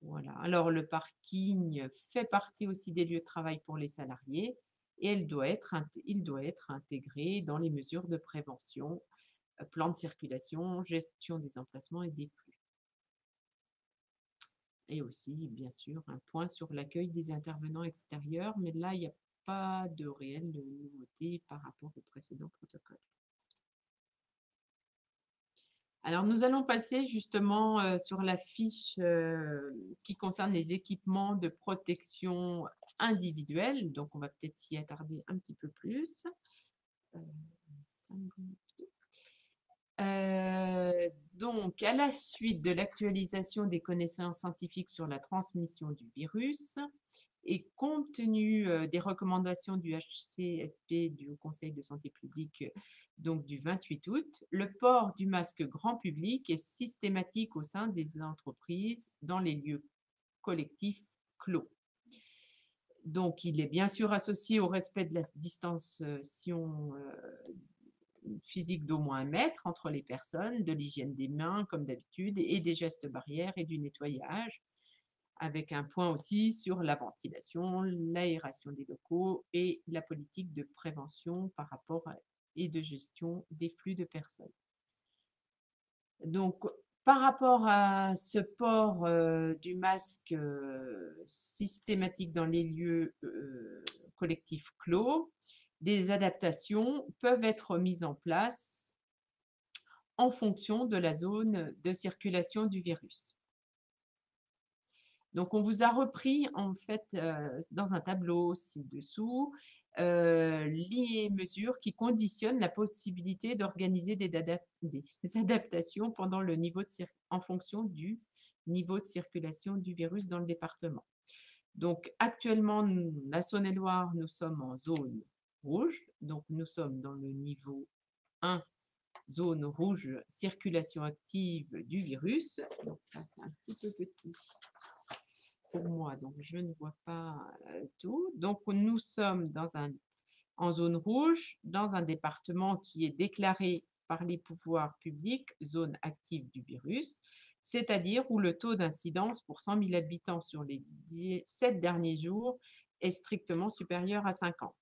Voilà. Alors, le parking fait partie aussi des lieux de travail pour les salariés et il doit être intégré dans les mesures de prévention, plan de circulation, gestion des emplacements et des flux. Et aussi, bien sûr, un point sur l'accueil des intervenants extérieurs, mais là, il n'y a pas de réelle nouveauté par rapport au précédent protocole. Alors, nous allons passer justement sur la fiche qui concerne les équipements de protection individuelle. Donc, on va peut-être s'y attarder un petit peu plus. Donc, à la suite de l'actualisation des connaissances scientifiques sur la transmission du virus et compte tenu des recommandations du HCSP, du Haut Conseil de santé publique, donc du 28 août, le port du masque grand public est systématique au sein des entreprises dans les lieux collectifs clos. Donc, il est bien sûr associé au respect de la distanciation physique d'au moins 1 mètre entre les personnes, de l'hygiène des mains comme d'habitude et des gestes barrières et du nettoyage, avec un point aussi sur la ventilation, l'aération des locaux et la politique de prévention par rapport et de gestion des flux de personnes. Donc, par rapport à ce port du masque systématique dans les lieux collectifs clos, des adaptations peuvent être mises en place en fonction de la zone de circulation du virus. Donc, on vous a repris en fait dans un tableau ci-dessous les mesures qui conditionnent la possibilité d'organiser des adaptations pendant le niveau en fonction du niveau de circulation du virus dans le département. Donc, actuellement, la Saône-et-Loire, nous sommes en zone rouge. Donc, nous sommes dans le niveau 1, zone rouge, circulation active du virus. Donc, là, c'est un petit peu petit pour moi, donc je ne vois pas tout. Donc, nous sommes en zone rouge, dans un département qui est déclaré par les pouvoirs publics zone active du virus, c'est-à-dire où le taux d'incidence pour 100 000 habitants sur les 7 derniers jours est strictement supérieur à 50.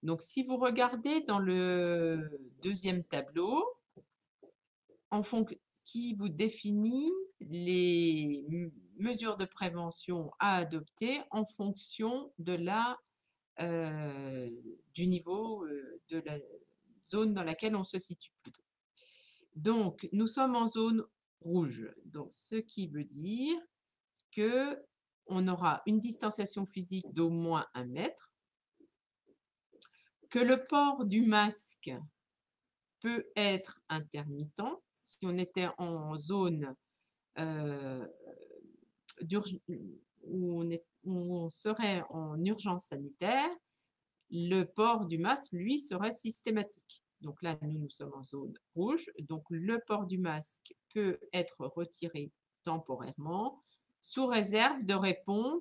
Donc, si vous regardez dans le deuxième tableau, qui vous définit les mesures de prévention à adopter en fonction de du niveau de la zone dans laquelle on se situe plutôt. Donc, nous sommes en zone rouge, donc ce qui veut dire qu'on aura une distanciation physique d'au moins 1 mètre, que le port du masque peut être intermittent. Si on était en zone où on serait en urgence sanitaire, le port du masque, lui, serait systématique. Donc là, nous sommes en zone rouge. Donc, le port du masque peut être retiré temporairement sous réserve de répondre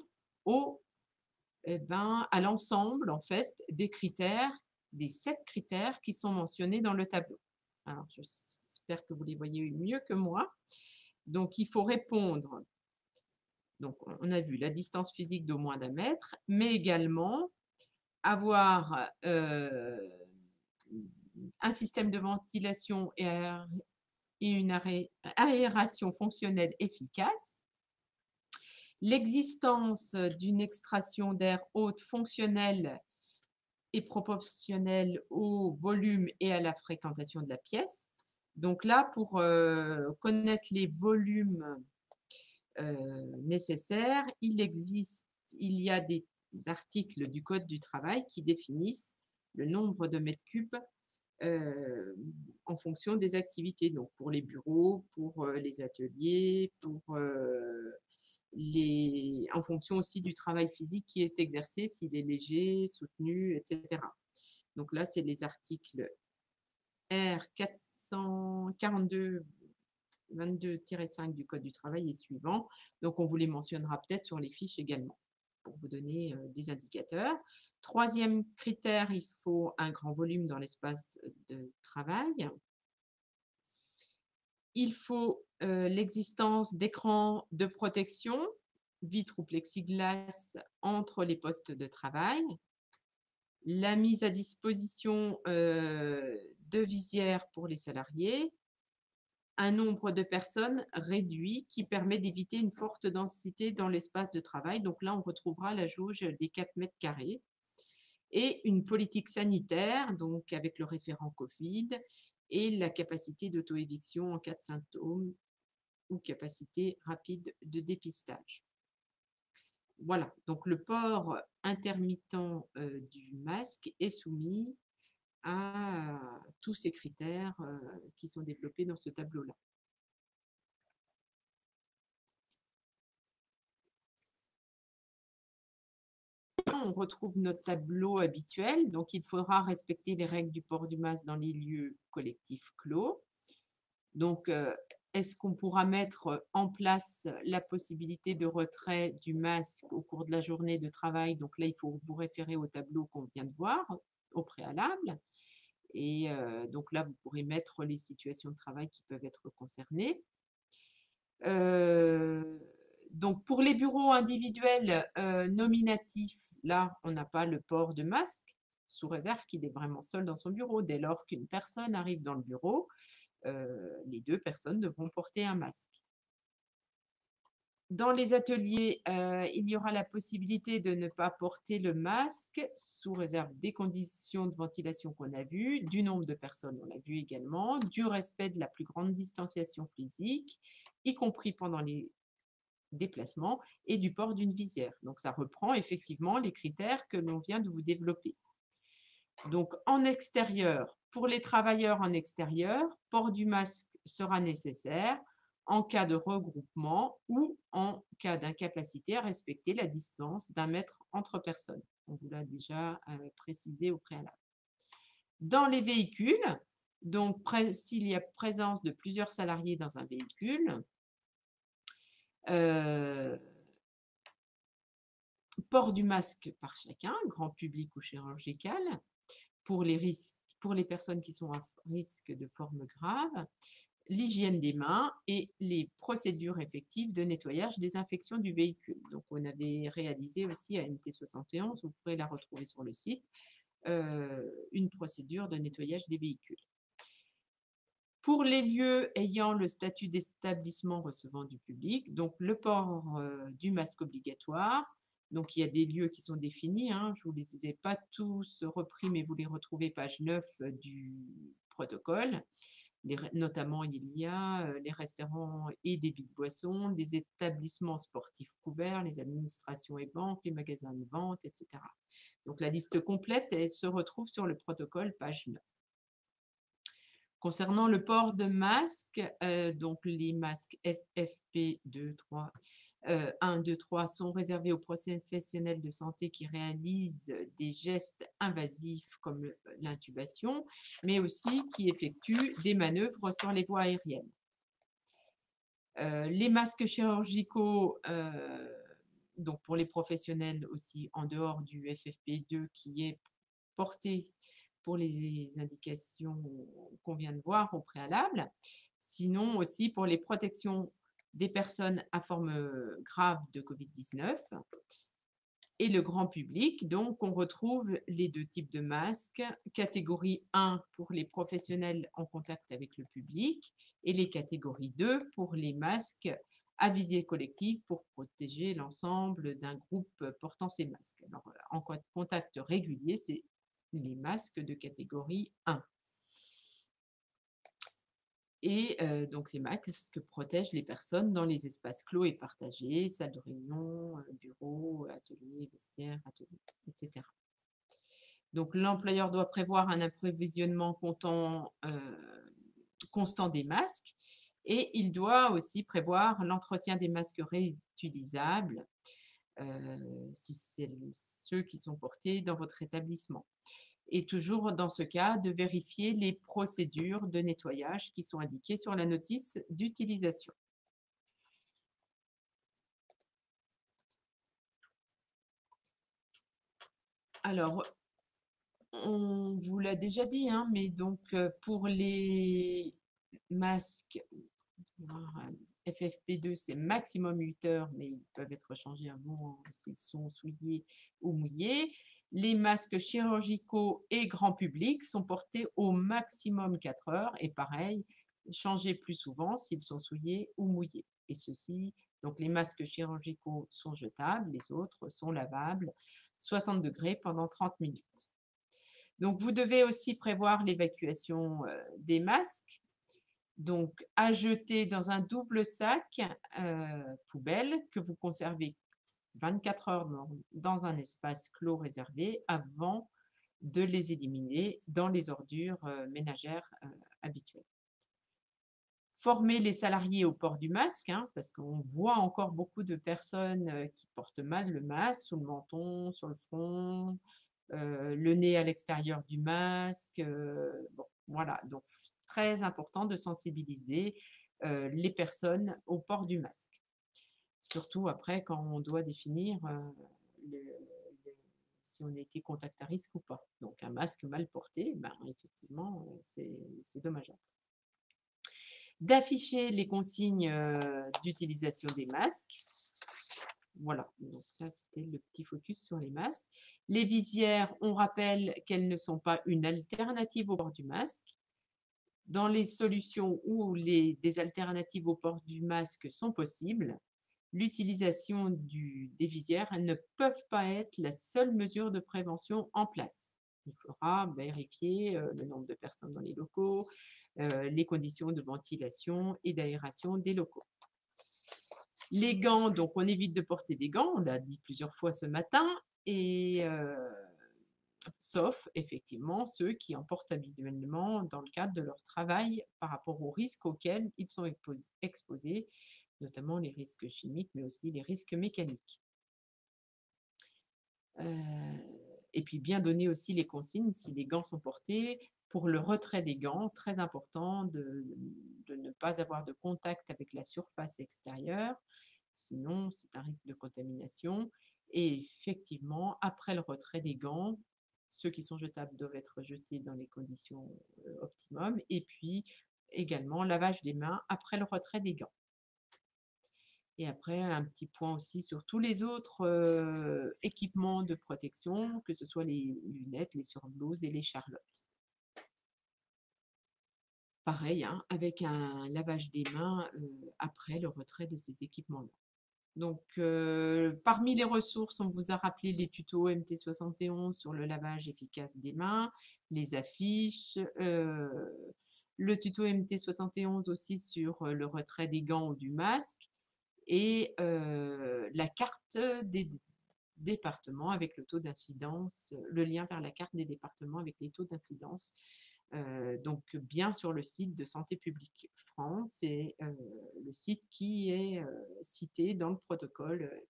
à l'ensemble, en fait, des critères, des 7 critères qui sont mentionnés dans le tableau. Alors, j'espère que vous les voyez mieux que moi. Donc, il faut répondre. Donc, on a vu la distance physique d'au moins d'1 mètre, mais également avoir un système de ventilation et une aération fonctionnelle efficace, l'existence d'une extraction d'air haute fonctionnelle et proportionnelle au volume et à la fréquentation de la pièce. Donc là, pour connaître les volumes nécessaires, il y a des articles du Code du travail qui définissent le nombre de mètres cubes en fonction des activités, donc pour les bureaux, pour les ateliers, en fonction aussi du travail physique qui est exercé, s'il est léger, soutenu, etc. Donc là, c'est les articles R 442 22-5 du Code du travail et suivant. Donc, on vous les mentionnera peut-être sur les fiches également pour vous donner des indicateurs. Troisième critère, il faut un grand volume dans l'espace de travail. Il faut l'existence d'écrans de protection, vitres ou plexiglas entre les postes de travail, la mise à disposition de visières pour les salariés, un nombre de personnes réduit qui permet d'éviter une forte densité dans l'espace de travail. Donc là, on retrouvera la jauge des 4 mètres carrés. Et une politique sanitaire, donc avec le référent Covid, et la capacité d'auto-éviction en cas de symptômes ou capacité rapide de dépistage. Voilà, donc le port intermittent du masque est soumis à tous ces critères qui sont développés dans ce tableau-là. On retrouve notre tableau habituel, donc il faudra respecter les règles du port du masque dans les lieux collectifs clos. Donc, est-ce qu'on pourra mettre en place la possibilité de retrait du masque au cours de la journée de travail? Donc là, il faut vous référer au tableau qu'on vient de voir au préalable. Et donc là, vous pourrez mettre les situations de travail qui peuvent être concernées. Donc, pour les bureaux individuels nominatifs, là, on n'a pas le port de masque, sous réserve qu'il est vraiment seul dans son bureau. Dès lors qu'une personne arrive dans le bureau, les 2 personnes devront porter un masque. Dans les ateliers, il y aura la possibilité de ne pas porter le masque sous réserve des conditions de ventilation qu'on a vues, du nombre de personnes, on l'a vu également, du respect de la plus grande distanciation physique, y compris pendant les déplacements, et du port d'une visière. Donc, ça reprend effectivement les critères que l'on vient de vous développer. Donc, en extérieur, pour les travailleurs en extérieur, port du masque sera nécessaire en cas de regroupement ou en cas d'incapacité à respecter la distance d'1 mètre entre personnes. On vous l'a déjà précisé au préalable. Dans les véhicules, donc s'il y a présence de plusieurs salariés dans un véhicule, port du masque par chacun, grand public ou chirurgical, pour les personnes qui sont à risque de forme grave, l'hygiène des mains et les procédures effectives de nettoyage des infections du véhicule. Donc, on avait réalisé aussi à MT71, vous pourrez la retrouver sur le site, une procédure de nettoyage des véhicules. Pour les lieux ayant le statut d'établissement recevant du public, donc le port du masque obligatoire. Donc, il y a des lieux qui sont définis, hein, je ne vous les ai pas tous repris, mais vous les retrouvez page 9 du protocole. Notamment, il y a les restaurants et débits de boissons, les établissements sportifs couverts, les administrations et banques, les magasins de vente, etc. Donc, la liste complète, elle se retrouve sur le protocole, page 9. Concernant le port de masque, donc les masques FFP2, 3, 1, 2, 3 sont réservés aux professionnels de santé qui réalisent des gestes invasifs comme l'intubation, mais aussi qui effectuent des manœuvres sur les voies aériennes. Les masques chirurgicaux, donc pour les professionnels aussi en dehors du FFP2 qui est porté pour les indications qu'on vient de voir au préalable. Sinon aussi pour les protections des personnes à forme grave de Covid-19 et le grand public. Donc, on retrouve les deux types de masques. Catégorie 1 pour les professionnels en contact avec le public et les catégories 2 pour les masques à visée collective pour protéger l'ensemble d'un groupe portant ces masques. Alors, en contact régulier, c'est les masques de catégorie 1. Et donc ces masques protègent les personnes dans les espaces clos et partagés, salles de réunion, bureaux, ateliers, vestiaires, ateliers, etc. Donc l'employeur doit prévoir un approvisionnement constant des masques et il doit aussi prévoir l'entretien des masques réutilisables, si c'est ceux qui sont portés dans votre établissement. Et toujours dans ce cas, de vérifier les procédures de nettoyage qui sont indiquées sur la notice d'utilisation. Alors, on vous l'a déjà dit, hein, mais donc pour les masques FFP2, c'est maximum 8 heures, mais ils peuvent être changés avant s'ils sont souillés ou mouillés. Les masques chirurgicaux et grand public sont portés au maximum 4 heures et pareil, changés plus souvent s'ils sont souillés ou mouillés. Et ceci, donc les masques chirurgicaux sont jetables, les autres sont lavables, 60 degrés pendant 30 minutes. Donc vous devez aussi prévoir l'évacuation des masques, donc à jeter dans un double sac poubelle que vous conservez 24 heures dans un espace clos réservé avant de les éliminer dans les ordures ménagères habituelles. Former les salariés au port du masque, hein, parce qu'on voit encore beaucoup de personnes qui portent mal le masque, sous le menton, sur le front, le nez à l'extérieur du masque. Bon, voilà, donc très important de sensibiliser les personnes au port du masque. Surtout après quand on doit définir si on a été contact à risque ou pas. Donc un masque mal porté, ben, effectivement, c'est dommageable. D'afficher les consignes d'utilisation des masques. Voilà, donc là, c'était le petit focus sur les masques. Les visières, on rappelle qu'elles ne sont pas une alternative au port du masque. Dans les solutions où des alternatives au port du masque sont possibles, l'utilisation des visières ne peuvent pas être la seule mesure de prévention en place. Il faudra vérifier le nombre de personnes dans les locaux, les conditions de ventilation et d'aération des locaux. Les gants, donc on évite de porter des gants, on l'a dit plusieurs fois ce matin, et sauf effectivement ceux qui en portent habituellement dans le cadre de leur travail par rapport aux risques auxquels ils sont exposés, notamment les risques chimiques, mais aussi les risques mécaniques. Et puis bien donner aussi les consignes si les gants sont portés pour le retrait des gants, très important de ne pas avoir de contact avec la surface extérieure, sinon c'est un risque de contamination. Et effectivement, après le retrait des gants, ceux qui sont jetables doivent être jetés dans les conditions optimum. Et puis également lavage des mains après le retrait des gants. Et après, un petit point aussi sur tous les autres équipements de protection, que ce soit les lunettes, les surblouses et les charlottes. Pareil, hein, avec un lavage des mains après le retrait de ces équipements-là. Donc, parmi les ressources, on vous a rappelé les tutos MT71 sur le lavage efficace des mains, les affiches, le tuto MT71 aussi sur le retrait des gants ou du masque, et la carte des départements avec le taux d'incidence, le lien vers la carte des départements avec les taux d'incidence Donc bien sur le site de Santé publique France, c'est le site qui est cité dans le protocole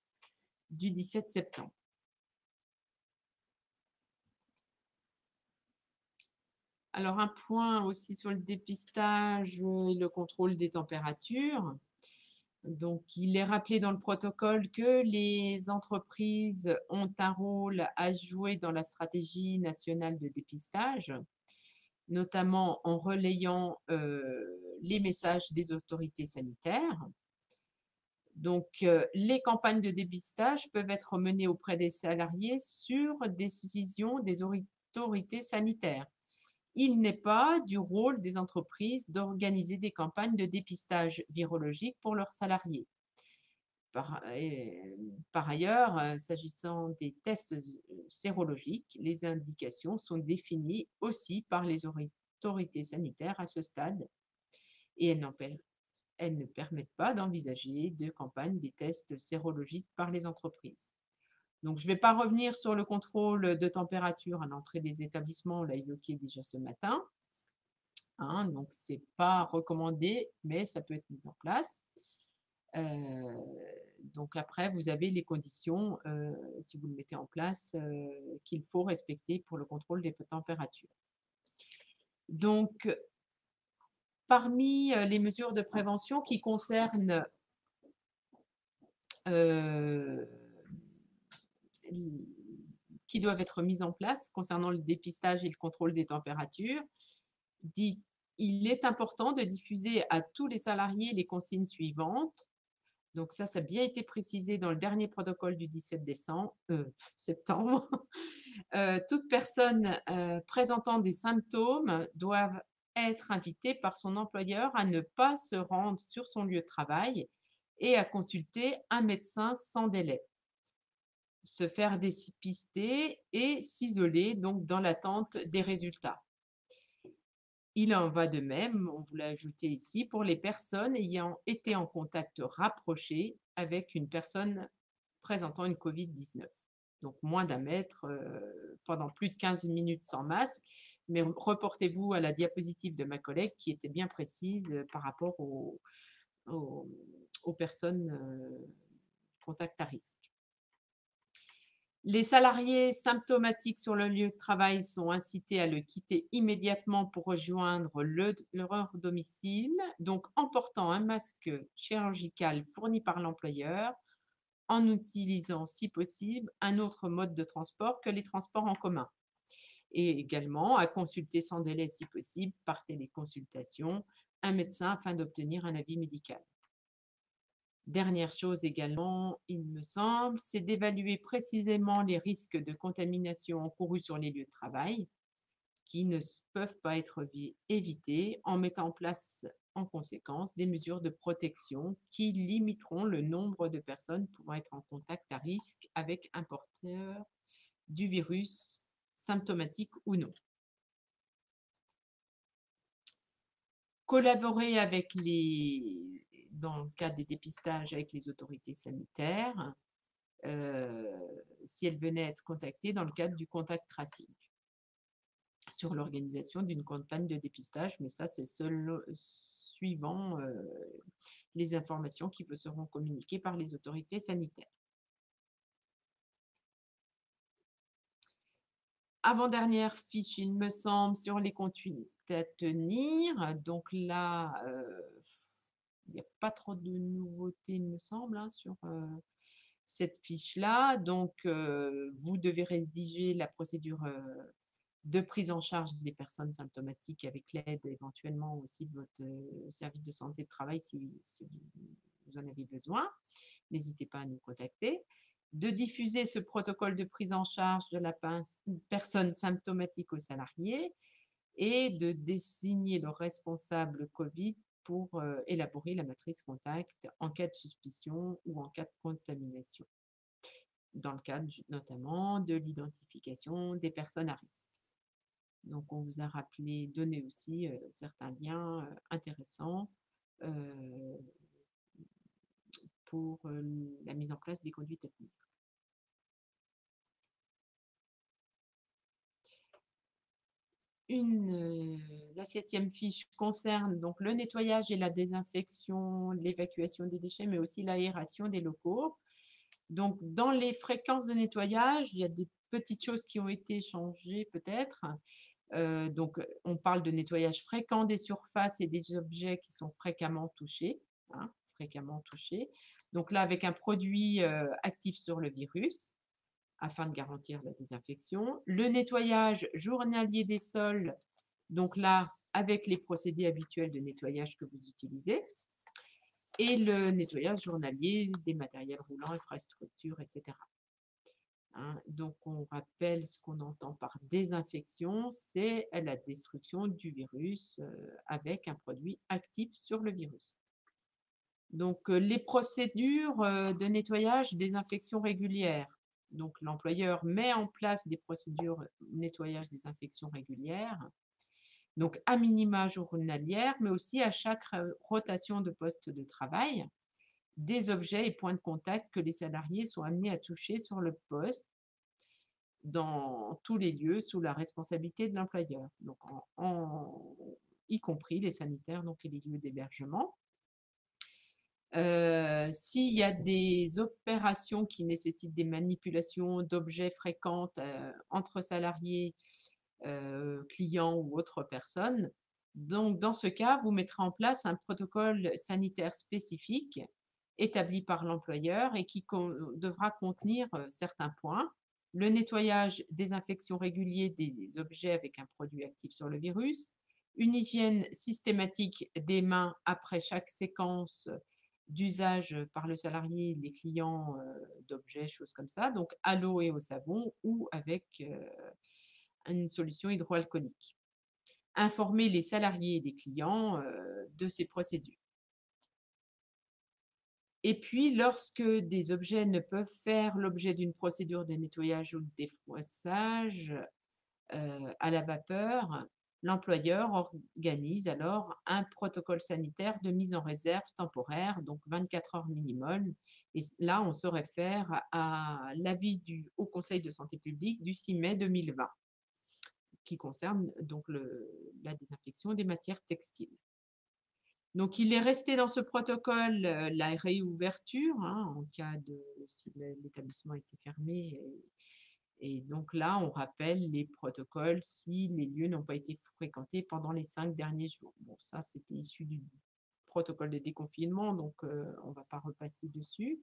du 17 septembre. Alors un point aussi sur le dépistage et le contrôle des températures. Donc, il est rappelé dans le protocole que les entreprises ont un rôle à jouer dans la stratégie nationale de dépistage, notamment en relayant les messages des autorités sanitaires. Donc, les campagnes de dépistage peuvent être menées auprès des salariés sur décision des autorités sanitaires. Il n'est pas du rôle des entreprises d'organiser des campagnes de dépistage virologique pour leurs salariés. Par ailleurs, s'agissant des tests sérologiques, les indications sont définies aussi par les autorités sanitaires à ce stade et elles ne permettent pas d'envisager de campagne des tests sérologiques par les entreprises. Donc, je ne vais pas revenir sur le contrôle de température à l'entrée des établissements, on l'a évoqué déjà ce matin. Donc, ce n'est pas recommandé, mais ça peut être mis en place. Donc après, vous avez les conditions, si vous le mettez en place, qu'il faut respecter pour le contrôle des températures. Donc, parmi les mesures de prévention qui concernent qui doivent être mises en place concernant le dépistage et le contrôle des températures, il est important de diffuser à tous les salariés les consignes suivantes. Donc ça a bien été précisé dans le dernier protocole du 17 septembre. Toute personne présentant des symptômes doivent être invitée par son employeur à ne pas se rendre sur son lieu de travail et à consulter un médecin sans délai. Se faire dépister et s'isoler donc dans l'attente des résultats. Il en va de même, on vous l'a ajouté ici, pour les personnes ayant été en contact rapproché avec une personne présentant une Covid-19. Donc moins d'1 mètre pendant plus de 15 minutes sans masque. Mais reportez-vous à la diapositive de ma collègue qui était bien précise par rapport aux personnes contact à risque. Les salariés symptomatiques sur le lieu de travail sont incités à le quitter immédiatement pour rejoindre leur domicile, donc en portant un masque chirurgical fourni par l'employeur, en utilisant, si possible, un autre mode de transport que les transports en commun. Et également à consulter sans délai, si possible, par téléconsultation, un médecin afin d'obtenir un avis médical. Dernière chose également, il me semble, c'est d'évaluer précisément les risques de contamination encourus sur les lieux de travail qui ne peuvent pas être évités en mettant en place en conséquence des mesures de protection qui limiteront le nombre de personnes pouvant être en contact à risque avec un porteur du virus, symptomatique ou non. Collaborer avec dans le cadre des dépistages avec les autorités sanitaires, si elles venaient être contactées dans le cadre du contact tracing, sur l'organisation d'une campagne de dépistage, mais ça, c'est suivant les informations qui vous seront communiquées par les autorités sanitaires. Avant-dernière fiche, il me semble, sur les conduites à tenir. Donc là, il n'y a pas trop de nouveautés, il me semble, sur cette fiche-là. Donc, vous devez rédiger la procédure de prise en charge des personnes symptomatiques avec l'aide éventuellement aussi de votre service de santé de travail si vous en avez besoin. N'hésitez pas à nous contacter. De diffuser ce protocole de prise en charge de la personne symptomatique aux salariés et de désigner le responsable Covid pour élaborer la matrice contact en cas de suspicion ou en cas de contamination, dans le cadre notamment de l'identification des personnes à risque. Donc, on vous a donné aussi certains liens intéressants pour la mise en place des conduites à tenir. La 7e fiche concerne donc le nettoyage et la désinfection, l'évacuation des déchets, mais aussi l'aération des locaux. Donc, dans les fréquences de nettoyage, il y a des petites choses qui ont été changées peut-être. Donc, on parle de nettoyage fréquent des surfaces et des objets qui sont fréquemment touchés, hein, fréquemment touchés. Donc là, avec un produit actif sur le virus, afin de garantir la désinfection. Le nettoyage journalier des sols, donc là, avec les procédés habituels de nettoyage que vous utilisez. Et le nettoyage journalier des matériels roulants, infrastructures, etc. Hein, donc, on rappelle ce qu'on entend par désinfection, c'est la destruction du virus avec un produit actif sur le virus. Donc, les procédures de nettoyage, désinfection régulière. Donc, l'employeur met en place des procédures nettoyage, désinfection régulière, donc à minima journalière, mais aussi à chaque rotation de poste de travail, des objets et points de contact que les salariés sont amenés à toucher sur le poste dans tous les lieux sous la responsabilité de l'employeur, donc y compris les sanitaires donc, et les lieux d'hébergement. S'il y a des opérations qui nécessitent des manipulations d'objets fréquentes entre salariés, clients ou autres personnes, donc dans ce cas, vous mettrez en place un protocole sanitaire spécifique établi par l'employeur et qui devra contenir certains points. Le nettoyage, désinfection régulier des objets avec un produit actif sur le virus, une hygiène systématique des mains après chaque séquence d'usage par le salarié, les clients d'objets, choses comme ça, donc à l'eau et au savon ou avec une solution hydroalcoolique. Informer les salariés et les clients de ces procédures. Et puis, lorsque des objets ne peuvent faire l'objet d'une procédure de nettoyage ou de défouassage à la vapeur, l'employeur organise alors un protocole sanitaire de mise en réserve temporaire, donc 24 heures minimum. Et là, on se réfère à l'avis du Haut Conseil de santé publique du 6 mai 2020, qui concerne donc la désinfection des matières textiles. Donc, il est resté dans ce protocole la réouverture, hein, en cas de si l'établissement était fermé. Et donc là, on rappelle les protocoles si les lieux n'ont pas été fréquentés pendant les 5 derniers jours. Bon, ça, c'était issu du protocole de déconfinement, donc on ne va pas repasser dessus.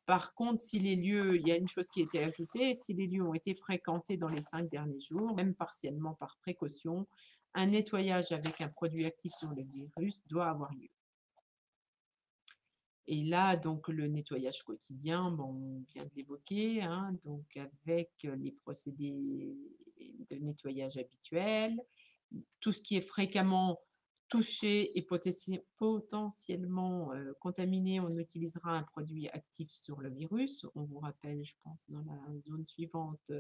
Par contre, si les lieux, il y a une chose qui a été ajoutée, si les lieux ont été fréquentés dans les 5 derniers jours, même partiellement par précaution, un nettoyage avec un produit actif sur le virus doit avoir lieu. Et là, donc, le nettoyage quotidien, bon, on vient de l'évoquer, hein, donc avec les procédés de nettoyage habituels, tout ce qui est fréquemment touché et potentiellement contaminé, on utilisera un produit actif sur le virus. On vous rappelle, je pense, dans la zone suivante,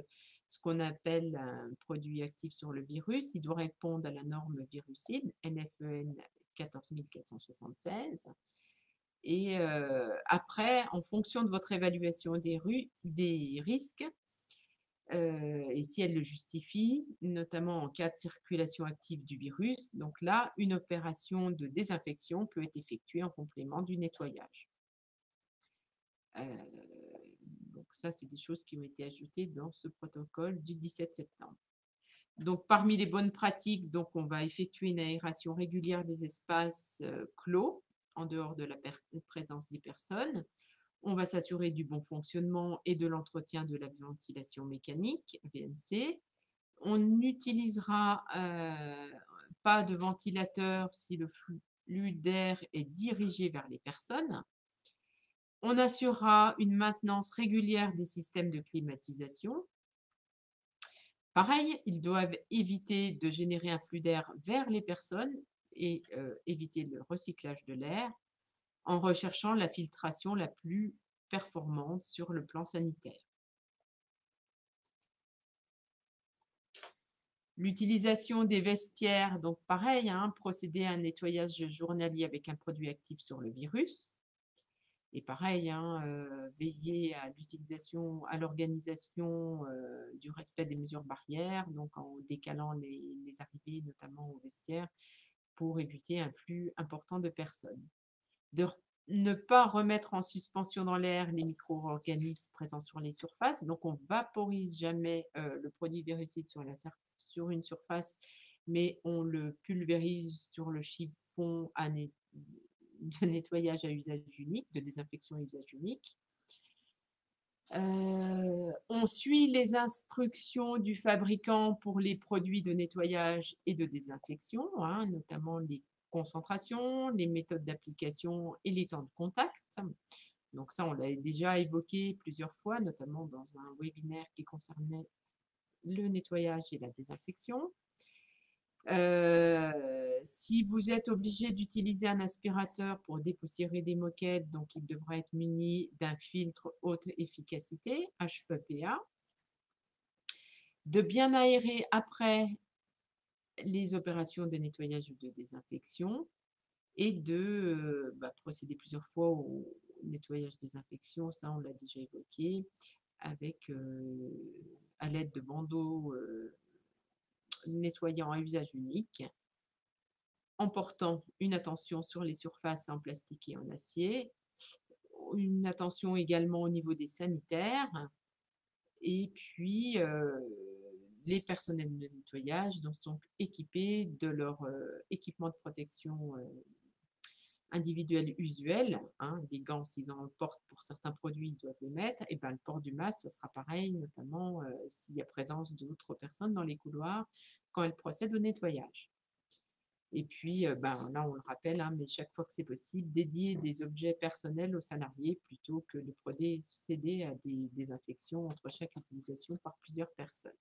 ce qu'on appelle un produit actif sur le virus. Il doit répondre à la norme virucide, NFEN 14476. Et après, en fonction de votre évaluation des risques, et si elle le justifie, notamment en cas de circulation active du virus, donc là, une opération de désinfection peut être effectuée en complément du nettoyage. Donc ça, c'est des choses qui ont été ajoutées dans ce protocole du 17 septembre. Donc, parmi les bonnes pratiques, donc, on va effectuer une aération régulière des espaces clos en dehors de la présence des personnes. On va s'assurer du bon fonctionnement et de l'entretien de la ventilation mécanique, VMC. On n'utilisera pas de ventilateur si le flux d'air est dirigé vers les personnes. On assurera une maintenance régulière des systèmes de climatisation. Pareil, ils doivent éviter de générer un flux d'air vers les personnes et éviter le recyclage de l'air en recherchant la filtration la plus performante sur le plan sanitaire. L'utilisation des vestiaires, donc pareil, hein, procéder à un nettoyage journalier avec un produit actif sur le virus. Et pareil, hein, veiller à l'utilisation, à l'organisation du respect des mesures barrières, donc en décalant les arrivées, notamment au vestiaire, pour éviter un flux important de personnes. Ne pas remettre en suspension dans l'air les micro-organismes présents sur les surfaces. Donc, on ne vaporise jamais le produit virucide sur une surface, mais on le pulvérise sur le chiffon de nettoyage à usage unique, de désinfection à usage unique. On suit les instructions du fabricant pour les produits de nettoyage et de désinfection, hein, notamment les concentrations, les méthodes d'application et les temps de contact. Donc ça, on l'a déjà évoqué plusieurs fois, notamment dans un webinaire qui concernait le nettoyage et la désinfection. Si vous êtes obligé d'utiliser un aspirateur pour dépoussiérer des moquettes, donc il devra être muni d'un filtre haute efficacité, HEPA, de bien aérer après les opérations de nettoyage ou de désinfection et de procéder plusieurs fois au nettoyage désinfection, ça on l'a déjà évoqué, avec à l'aide de bandeaux nettoyants à usage unique, en portant une attention sur les surfaces en plastique et en acier, une attention également au niveau des sanitaires, et puis les personnels de nettoyage donc, sont équipés de leur équipement de protection individuel usuel, hein, des gants s'ils en portent pour certains produits, ils doivent les mettre, et ben, le port du masque, ça sera pareil, notamment s'il y a présence d'autres personnes dans les couloirs quand elles procèdent au nettoyage. Et puis, là, on le rappelle, hein, mais chaque fois que c'est possible, dédier des objets personnels aux salariés plutôt que de procéder à des désinfections entre chaque utilisation par plusieurs personnes.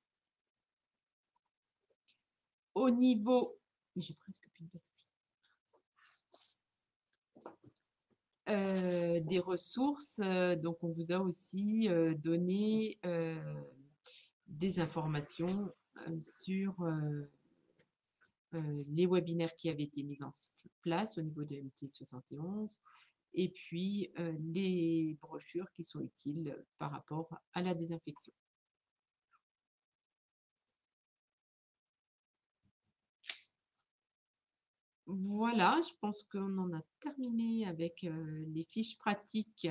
Au niveau... J'ai presque plus de batterie. Des ressources, donc on vous a aussi donné des informations sur... les webinaires qui avaient été mis en place au niveau de MT71 et puis les brochures qui sont utiles par rapport à la désinfection. Voilà, je pense qu'on en a terminé avec les fiches pratiques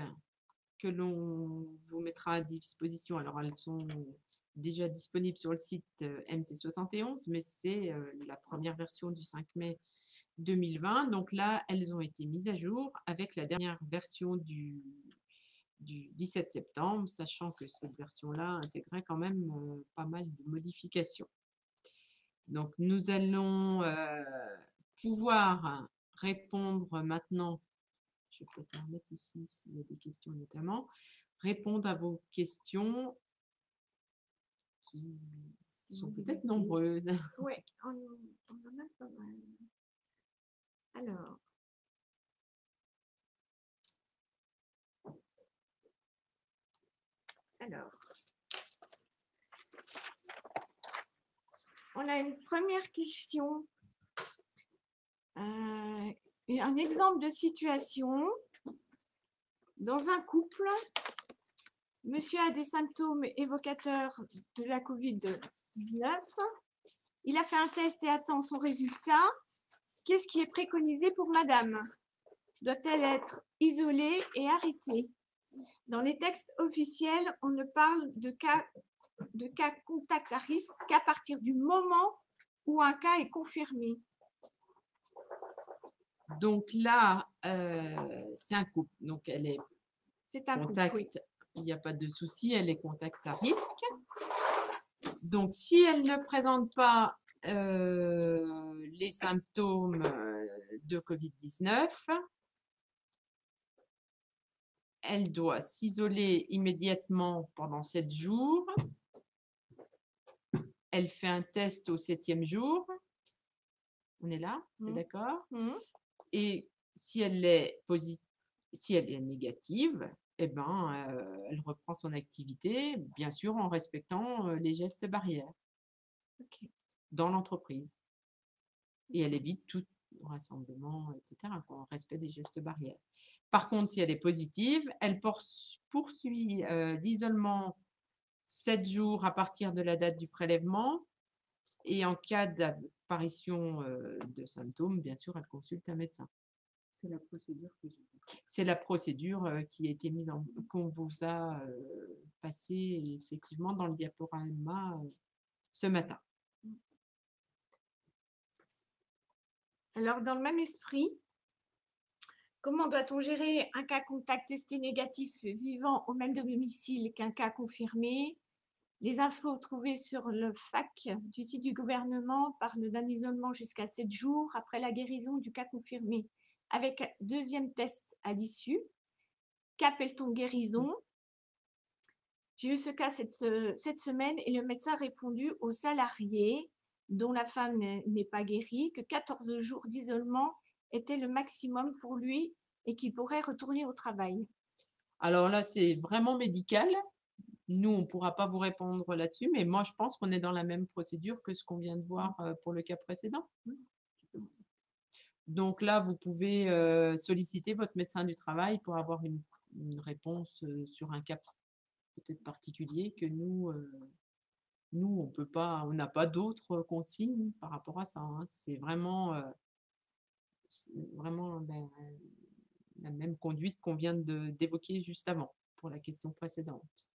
que l'on vous mettra à disposition. Alors, elles sont déjà disponibles sur le site MT71, mais c'est la première version du 5 mai 2020. Donc là, elles ont été mises à jour avec la dernière version du 17 septembre, sachant que cette version-là intégrait quand même pas mal de modifications. Donc, nous allons pouvoir répondre maintenant, je vais peut-être la remettre ici s'il y a des questions notamment, répondre à vos questions qui sont peut-être nombreuses. Oui, on en a pas mal. Alors, on a une première question. Un exemple de situation. Dans un couple, monsieur a des symptômes évocateurs de la Covid-19. Il a fait un test et attend son résultat. Qu'est-ce qui est préconisé pour madame? Doit-elle être isolée et arrêtée? Dans les textes officiels, on ne parle de cas contact à risque qu'à partir du moment où un cas est confirmé. Donc là, c'est un couple. Donc elle est contact, couple, oui. Il n'y a pas de souci, elle est contact à risque. Donc si elle ne présente pas les symptômes de Covid-19, elle doit s'isoler immédiatement pendant 7 jours. Elle fait un test au 7e jour. On est là, c'est d'accord? Et si elle est négative, eh ben, elle reprend son activité, bien sûr en respectant les gestes barrières dans l'entreprise. Et elle évite toute au rassemblement, etc., quoi, en respect des gestes barrières. Par contre, si elle est positive, elle poursuit l'isolement 7 jours à partir de la date du prélèvement et en cas d'apparition de symptômes, bien sûr, elle consulte un médecin. C'est la procédure que j'ai. C'est la procédure qui a été qu'on vous a passée effectivement dans le diaporama ce matin. Alors, dans le même esprit, comment doit-on gérer un cas contact testé négatif vivant au même domicile qu'un cas confirmé? Les infos trouvées sur le FAQ du site du gouvernement parlent d'un isolement jusqu'à 7 jours après la guérison du cas confirmé, avec deuxième test à l'issue. Qu'appelle-t-on guérison? J'ai eu ce cas cette semaine et le médecin a répondu aux salariés dont la femme n'est pas guérie que 14 jours d'isolement était le maximum pour lui et qu'il pourrait retourner au travail. Alors là, c'est vraiment médical. Nous, on ne pourra pas vous répondre là-dessus, mais moi, je pense qu'on est dans la même procédure que ce qu'on vient de voir pour le cas précédent. Donc là, vous pouvez solliciter votre médecin du travail pour avoir une réponse sur un cas peut-être particulier que nous, on peut pas, on n'a pas d'autres consignes par rapport à ça, hein. C'est vraiment la même conduite qu'on vient d'évoquer juste avant pour la question précédente.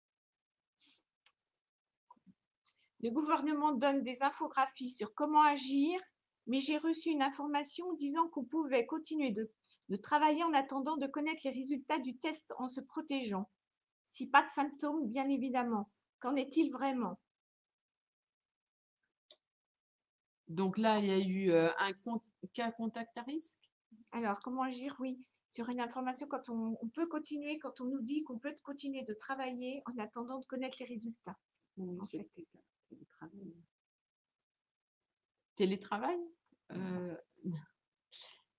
Le gouvernement donne des infographies sur comment agir, mais j'ai reçu une information disant qu'on pouvait continuer de travailler en attendant de connaître les résultats du test en se protégeant. Si pas de symptômes, bien évidemment. Qu'en est-il vraiment? Donc là, il y a eu un cas contact à risque. Alors, comment agir? Oui, sur une information, quand on peut continuer, quand on nous dit qu'on peut continuer de travailler en attendant de connaître les résultats. Oui, En fait. télétravail. Télétravail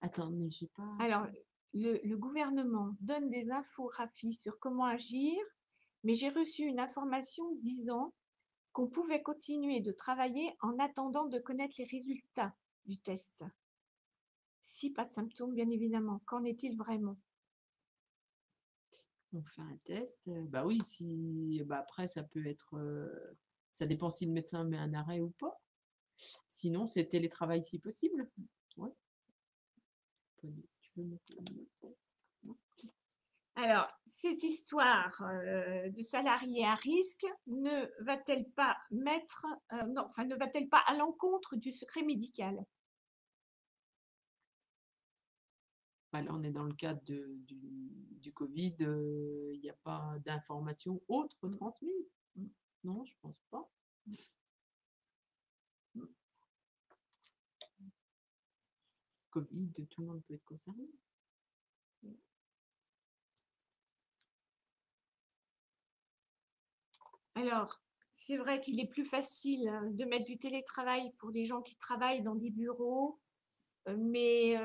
Attends, mais j'ai pas. Alors, le gouvernement donne des infographies sur comment agir, mais j'ai reçu une information disant qu'on pouvait continuer de travailler en attendant de connaître les résultats du test. Si pas de symptômes, bien évidemment. Qu'en est-il vraiment? On fait un test. Bah oui, après, ça peut être. Ça dépend si le médecin met un arrêt ou pas. Sinon, c'est télétravail si possible. Ouais. Tu veux mettre une note? Alors, cette histoire de salariés à risque ne va-t-elle pas ne va-t-elle pas à l'encontre du secret médical? Bah là, on est dans le cadre du Covid. Il n'y a pas d'informations autres transmises. Non, je pense pas. Covid, tout le monde peut être concerné. Alors, c'est vrai qu'il est plus facile de mettre du télétravail pour des gens qui travaillent dans des bureaux, mais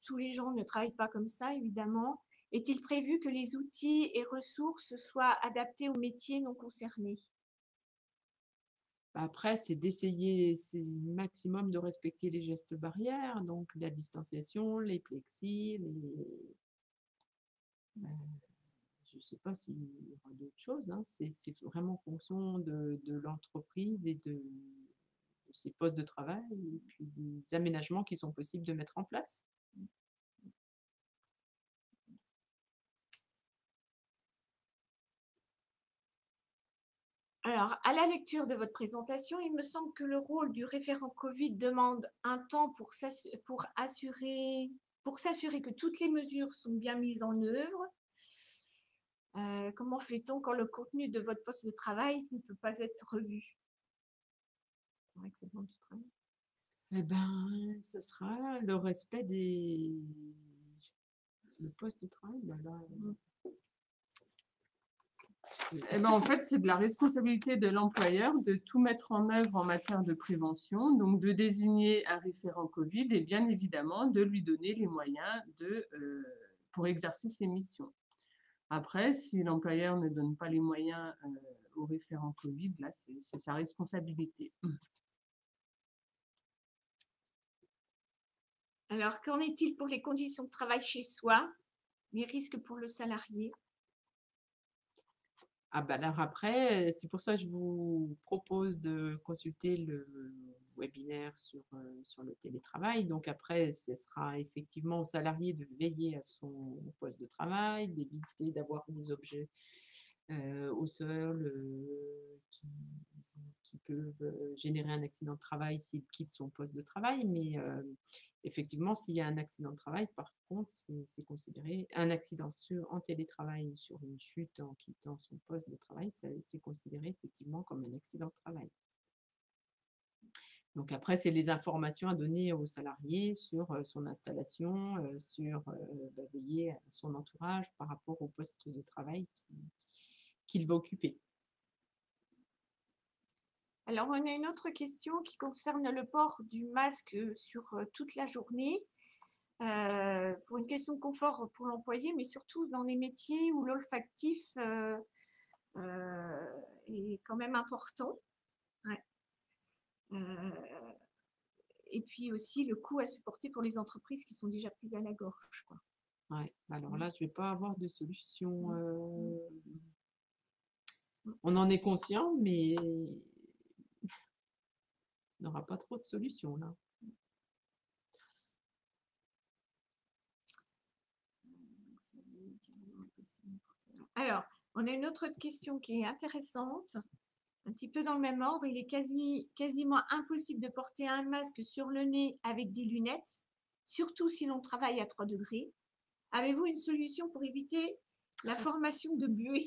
tous les gens ne travaillent pas comme ça, évidemment. Est-il prévu que les outils et ressources soient adaptés aux métiers non concernés? Après, c'est d'essayer le maximum de respecter les gestes barrières, donc la distanciation, les plexis, je ne sais pas s'il y aura d'autres choses, hein. C'est vraiment en fonction de l'entreprise et de ses postes de travail et puis des aménagements qui sont possibles de mettre en place. Alors, à la lecture de votre présentation, il me semble que le rôle du référent Covid demande un temps pour s'assurer que toutes les mesures sont bien mises en œuvre. Comment fait-on quand le contenu de votre poste de travail ne peut pas être revu? Eh ben, ce sera le respect le poste de travail. Ben là, Eh ben, en fait, c'est de la responsabilité de l'employeur de tout mettre en œuvre en matière de prévention, donc de désigner un référent Covid et bien évidemment de lui donner les moyens pour exercer ses missions. Après, si l'employeur ne donne pas les moyens au référent Covid, là, c'est sa responsabilité. Alors, qu'en est-il pour les conditions de travail chez soi, les risques pour le salarié? Ah bah alors après, c'est pour ça que je vous propose de consulter le webinaire sur le télétravail. Donc après, ce sera effectivement au salarié de veiller à son poste de travail, d'éviter d'avoir des objets au sol qui peuvent générer un accident de travail s'il quitte son poste de travail. Mais effectivement, s'il y a un accident de travail, par contre, c'est considéré un accident en télétravail sur une chute en quittant son poste de travail, c'est considéré effectivement comme un accident de travail. Donc après, c'est les informations à donner aux salariés sur son installation, sur veiller à son entourage par rapport au poste de travail qu'il va occuper. Alors, on a une autre question qui concerne le port du masque sur toute la journée. Pour une question de confort pour l'employé, mais surtout dans les métiers où l'olfactif est quand même important. Ouais. Et puis aussi le coût à supporter pour les entreprises qui sont déjà prises à la gorge, quoi. Ouais, alors là, je ne vais pas avoir de solution. On en est conscient, mais on n'aura pas trop de solutions là. Alors, on a une autre question qui est intéressante, un petit peu dans le même ordre. Il est quasiment impossible de porter un masque sur le nez avec des lunettes, surtout si l'on travaille à 3 degrés. Avez-vous une solution pour éviter la formation de buée?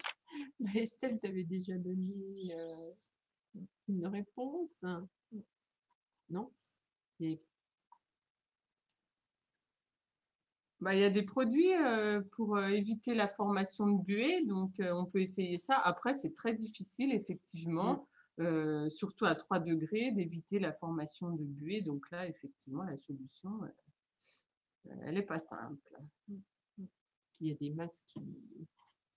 Estelle t'avait déjà donné une réponse. Non? Et Bah, il y a des produits pour éviter la formation de buée, donc on peut essayer ça. Après, c'est très difficile, effectivement, surtout à 3 degrés, d'éviter la formation de buée. Donc là, effectivement, la solution, elle n'est pas simple. il y a des masques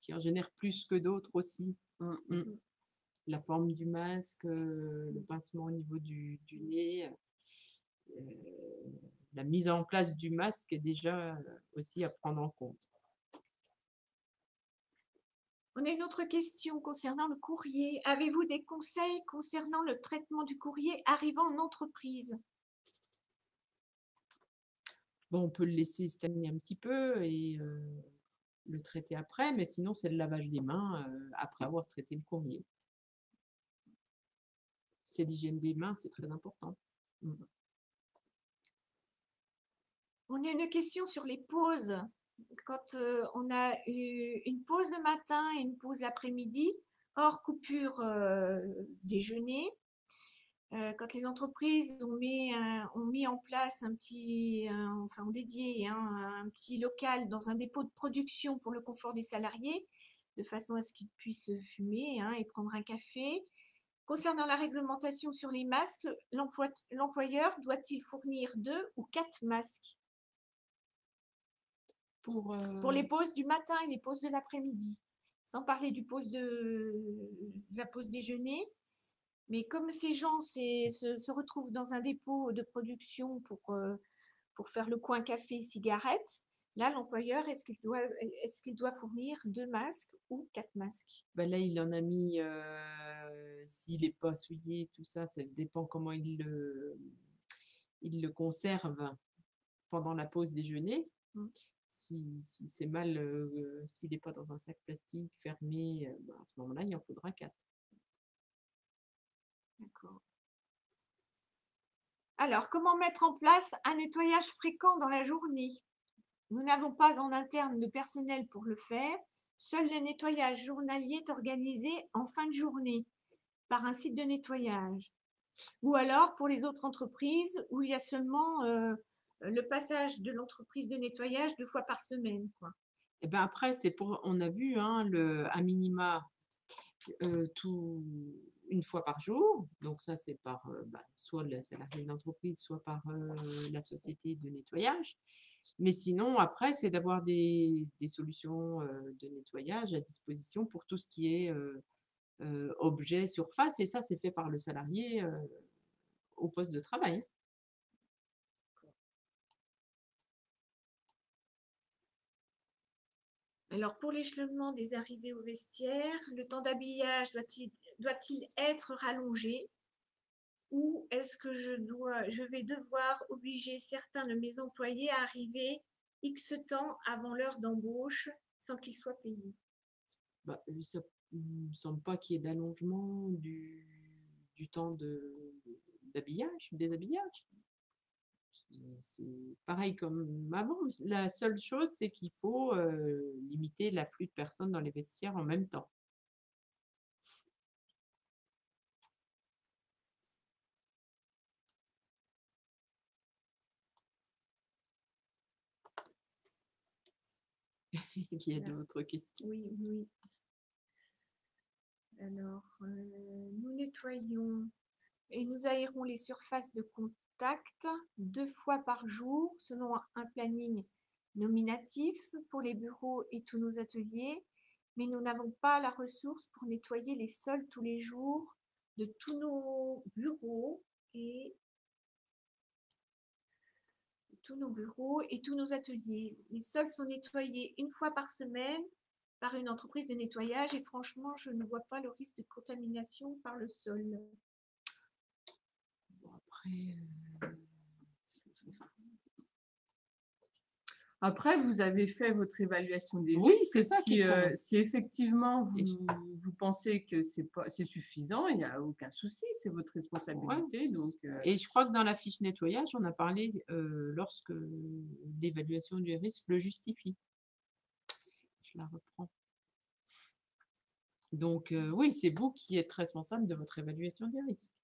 qui en génèrent plus que d'autres aussi. La forme du masque, le pincement au niveau du nez, la mise en place du masque est déjà aussi à prendre en compte. On a une autre question concernant le courrier. Avez-vous des conseils concernant le traitement du courrier arrivant en entreprise? Bon, on peut le laisser stagner un petit peu et le traiter après, mais sinon, c'est le lavage des mains après avoir traité le courrier. C'est l'hygiène des mains, c'est très important. On a une question sur les pauses. Quand on a eu une pause le matin et une pause l'après-midi, hors coupure déjeuner, quand les entreprises ont mis en place ont dédié un petit local dans un dépôt de production pour le confort des salariés, de façon à ce qu'ils puissent fumer et prendre un café. Concernant la réglementation sur les masques, l'employeur doit-il fournir 2 ou 4 masques pour les pauses du matin et les pauses de l'après-midi, sans parler de la pause déjeuner? Mais comme ces gens se retrouvent dans un dépôt de production pour faire le coin café cigarette, là, l'employeur, est-ce qu'il doit fournir 2 masques ou 4 masques? Ben là, il en a mis, s'il n'est pas souillé, tout ça, ça dépend comment il le conserve pendant la pause déjeuner. Si c'est mal, s'il n'est pas dans un sac plastique fermé, à ce moment-là, il en faudra 4. D'accord. Alors, comment mettre en place un nettoyage fréquent dans la journée? Nous n'avons pas en interne de personnel pour le faire. Seul le nettoyage journalier est organisé en fin de journée par un site de nettoyage. Ou alors pour les autres entreprises où il y a seulement le passage de l'entreprise de nettoyage 2 fois par semaine, quoi. Et ben après, on a vu à minima une fois par jour. Donc ça, c'est par soit le salarié de l'entreprise, soit par la société de nettoyage. Mais sinon, après, c'est d'avoir des solutions de nettoyage à disposition pour tout ce qui est objet, surface. Et ça, c'est fait par le salarié au poste de travail. Alors, pour l'échelonnement des arrivées au vestiaire, le temps d'habillage doit-il être rallongé ou est-ce que je vais devoir obliger certains de mes employés à arriver X temps avant l'heure d'embauche sans qu'ils soient payés? Bah, ça ne me semble pas qu'il y ait d'allongement du temps d'habillage, déshabillage. C'est pareil comme avant. La seule chose, c'est qu'il faut limiter l'afflux de personnes dans les vestiaires en même temps. Il y a d'autres questions. Oui, oui. Alors, nous nettoyons et nous aérons les surfaces de contact 2 fois par jour selon un planning nominatif pour les bureaux et tous nos ateliers, mais nous n'avons pas la ressource pour nettoyer les sols tous les jours de tous nos bureaux et tous nos ateliers. Les sols sont nettoyés 1 fois par semaine par une entreprise de nettoyage et franchement, je ne vois pas le risque de contamination par le sol. Bon, après, Après, vous avez fait votre évaluation des Oui, risques. c'est ça qui Si, compte. si effectivement Et je- vous pensez que c'est suffisant, il n'y a aucun souci, c'est votre responsabilité. Donc, Et je crois que dans la fiche nettoyage, on a parlé lorsque l'évaluation du risque le justifie. Je la reprends. Donc, oui, c'est vous qui êtes responsable de votre évaluation des risques.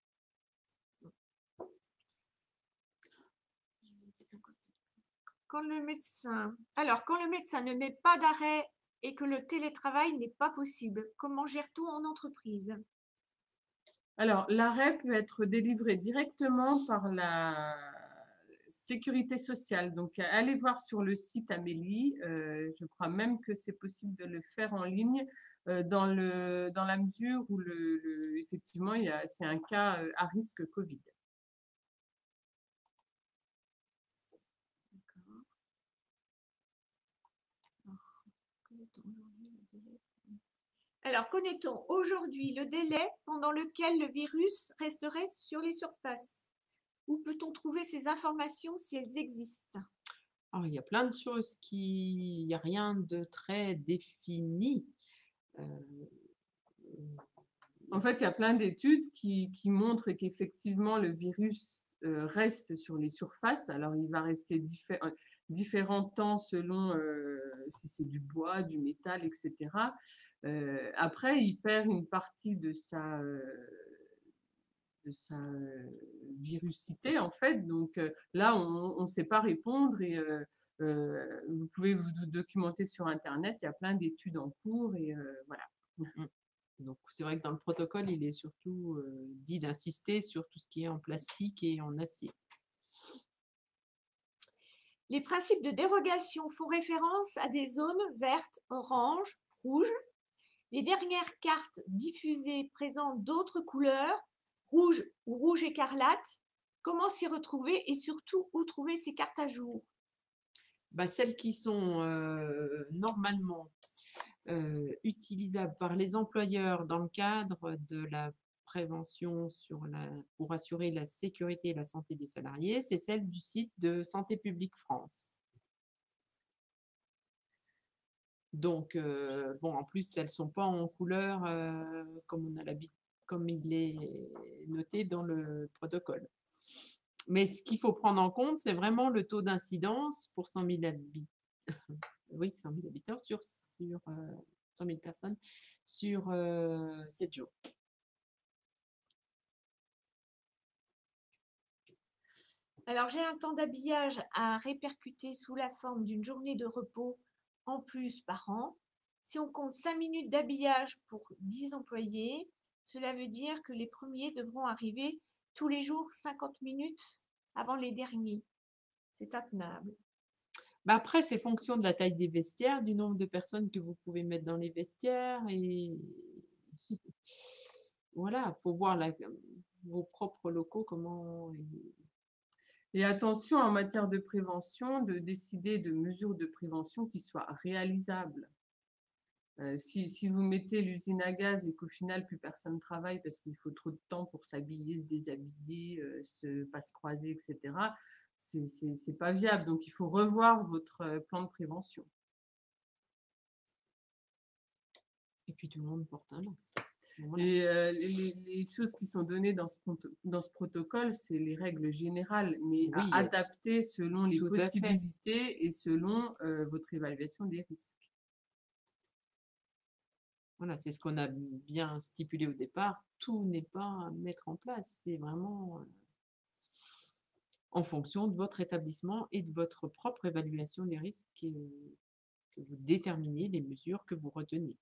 Quand le médecin ne met pas d'arrêt et que le télétravail n'est pas possible, comment gère-t-on en entreprise? alors, l'arrêt peut être délivré directement par la sécurité sociale. Donc, allez voir sur le site Amélie. Je crois même que c'est possible de le faire en ligne dans la mesure où effectivement, c'est un cas à risque Covid. Alors, connaît-on aujourd'hui le délai pendant lequel le virus resterait sur les surfaces? Où peut-on trouver ces informations si elles existent? Alors, il y a plein de choses il n'y a rien de très défini. Euh, En fait, il y a plein d'études qui montrent qu'effectivement, le virus reste sur les surfaces. Alors, il va rester différents temps selon si c'est du bois, du métal, etc. Après, il perd une partie de sa virusité, en fait. Donc là, on ne sait pas répondre et vous pouvez vous documenter sur Internet. Il y a plein d'études en cours et voilà. Donc, c'est vrai que dans le protocole, il est surtout dit d'insister sur tout ce qui est en plastique et en acier. Les principes de dérogation font référence à des zones vertes, orange, rouge. Les dernières cartes diffusées présentent d'autres couleurs, rouge ou rouge écarlate. Comment s'y retrouver et surtout où trouver ces cartes à jour? Bah, celles qui sont normalement utilisables par les employeurs dans le cadre de la prévention pour assurer la sécurité et la santé des salariés, c'est celle du site de Santé publique France. Donc, bon, en plus, elles ne sont pas en couleur comme il est noté dans le protocole. Mais ce qu'il faut prendre en compte, c'est vraiment le taux d'incidence pour 100 000 habitants. Oui, 100 000 habitants sur 100 000 personnes sur 7 jours. Alors, j'ai un temps d'habillage à répercuter sous la forme d'une journée de repos en plus par an. Si on compte 5 minutes d'habillage pour 10 employés, cela veut dire que les premiers devront arriver tous les jours 50 minutes avant les derniers. C'est intenable. Bah après, c'est fonction de la taille des vestiaires, du nombre de personnes que vous pouvez mettre dans les vestiaires. Et voilà, il faut voir vos propres locaux, comment. Et attention en matière de prévention, de décider de mesures de prévention qui soient réalisables. Si vous mettez l'usine à gaz et qu'au final, plus personne ne travaille parce qu'il faut trop de temps pour s'habiller, se déshabiller, pas se croiser, etc., c'est pas viable. Donc, il faut revoir votre plan de prévention. Et puis tout le monde porte un masque. À ce moment-là. Et les choses qui sont données dans ce protocole, c'est les règles générales, mais Oui, à adapter selon les tout à fait. possibilités et selon votre évaluation des risques. Voilà, c'est ce qu'on a bien stipulé au départ. Tout n'est pas à mettre en place. C'est vraiment en fonction de votre établissement et de votre propre évaluation des risques que vous déterminez les mesures que vous retenez.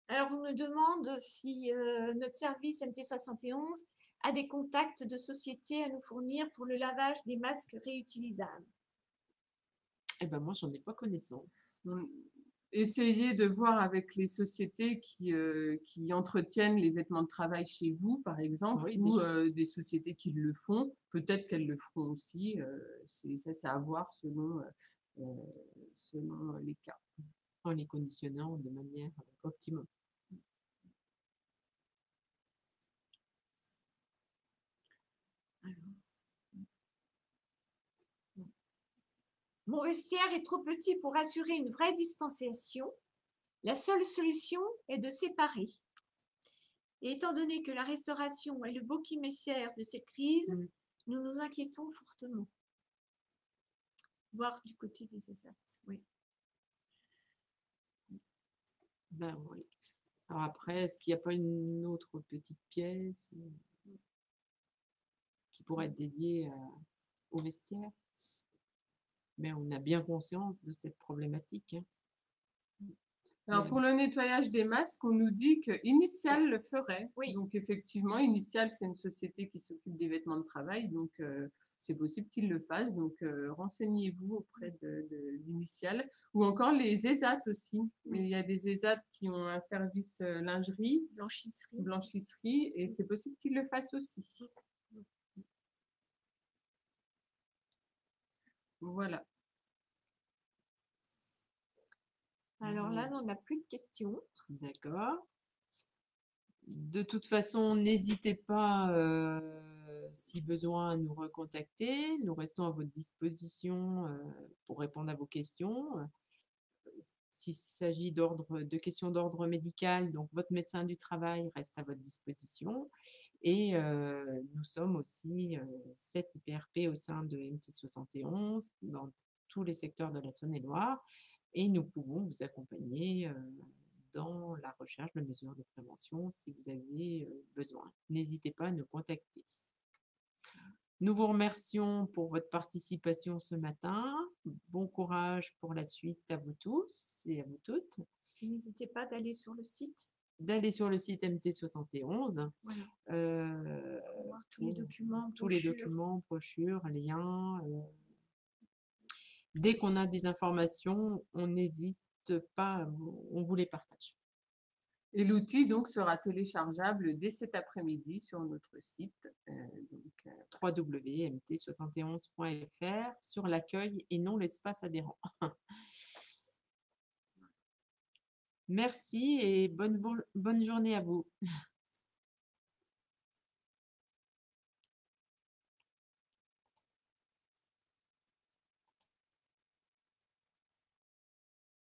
Alors, on me demande si notre service MT71 a des contacts de sociétés à nous fournir pour le lavage des masques réutilisables. Eh ben moi, j'en ai pas connaissance. Essayez de voir avec les sociétés qui entretiennent les vêtements de travail chez vous, par exemple, Oui, ou déjà. des sociétés qui le font. Peut-être qu'elles le feront aussi. C'est à voir selon les cas. En les conditionnant de manière optimum. Mon vestiaire est trop petit pour assurer une vraie distanciation. La seule solution est de séparer. Et étant donné que la restauration est le bouc émissaire de cette crise, nous nous inquiétons fortement. Voir du côté des ESAT, oui. Ben oui. Alors après, est-ce qu'il n'y a pas une autre petite pièce qui pourrait être dédiée au vestiaire? Mais on a bien conscience de cette problématique. Hein. Alors, pour le nettoyage des masques, on nous dit que Initial le ferait. Oui. Donc, effectivement, Initial, c'est une société qui s'occupe des vêtements de travail. Donc, c'est possible qu'ils le fassent. Donc, renseignez-vous auprès d'Initial. Ou encore les ESAT aussi. Il y a des ESAT qui ont un service lingerie, blanchisserie, et c'est possible qu'ils le fassent aussi. Voilà. Alors là, on n'a plus de questions. D'accord. De toute façon, n'hésitez pas, si besoin, à nous recontacter. Nous restons à votre disposition pour répondre à vos questions. S'il s'agit de questions d'ordre médical, donc votre médecin du travail reste à votre disposition. Et nous sommes aussi 7 IPRP au sein de MT71 dans tous les secteurs de la Saône-et-Loire. Et nous pouvons vous accompagner dans la recherche de mesures de prévention si vous avez besoin. N'hésitez pas à nous contacter. Nous vous remercions pour votre participation ce matin. Bon courage pour la suite à vous tous et à vous toutes. N'hésitez pas d'aller sur le site. MT71. Voilà. Voir tous les documents, brochures, liens. Dès qu'on a des informations, on n'hésite pas, on vous les partage. Et l'outil donc sera téléchargeable dès cet après-midi sur notre site www.mt71.fr sur l'accueil et non l'espace adhérent. Merci et bonne journée à vous.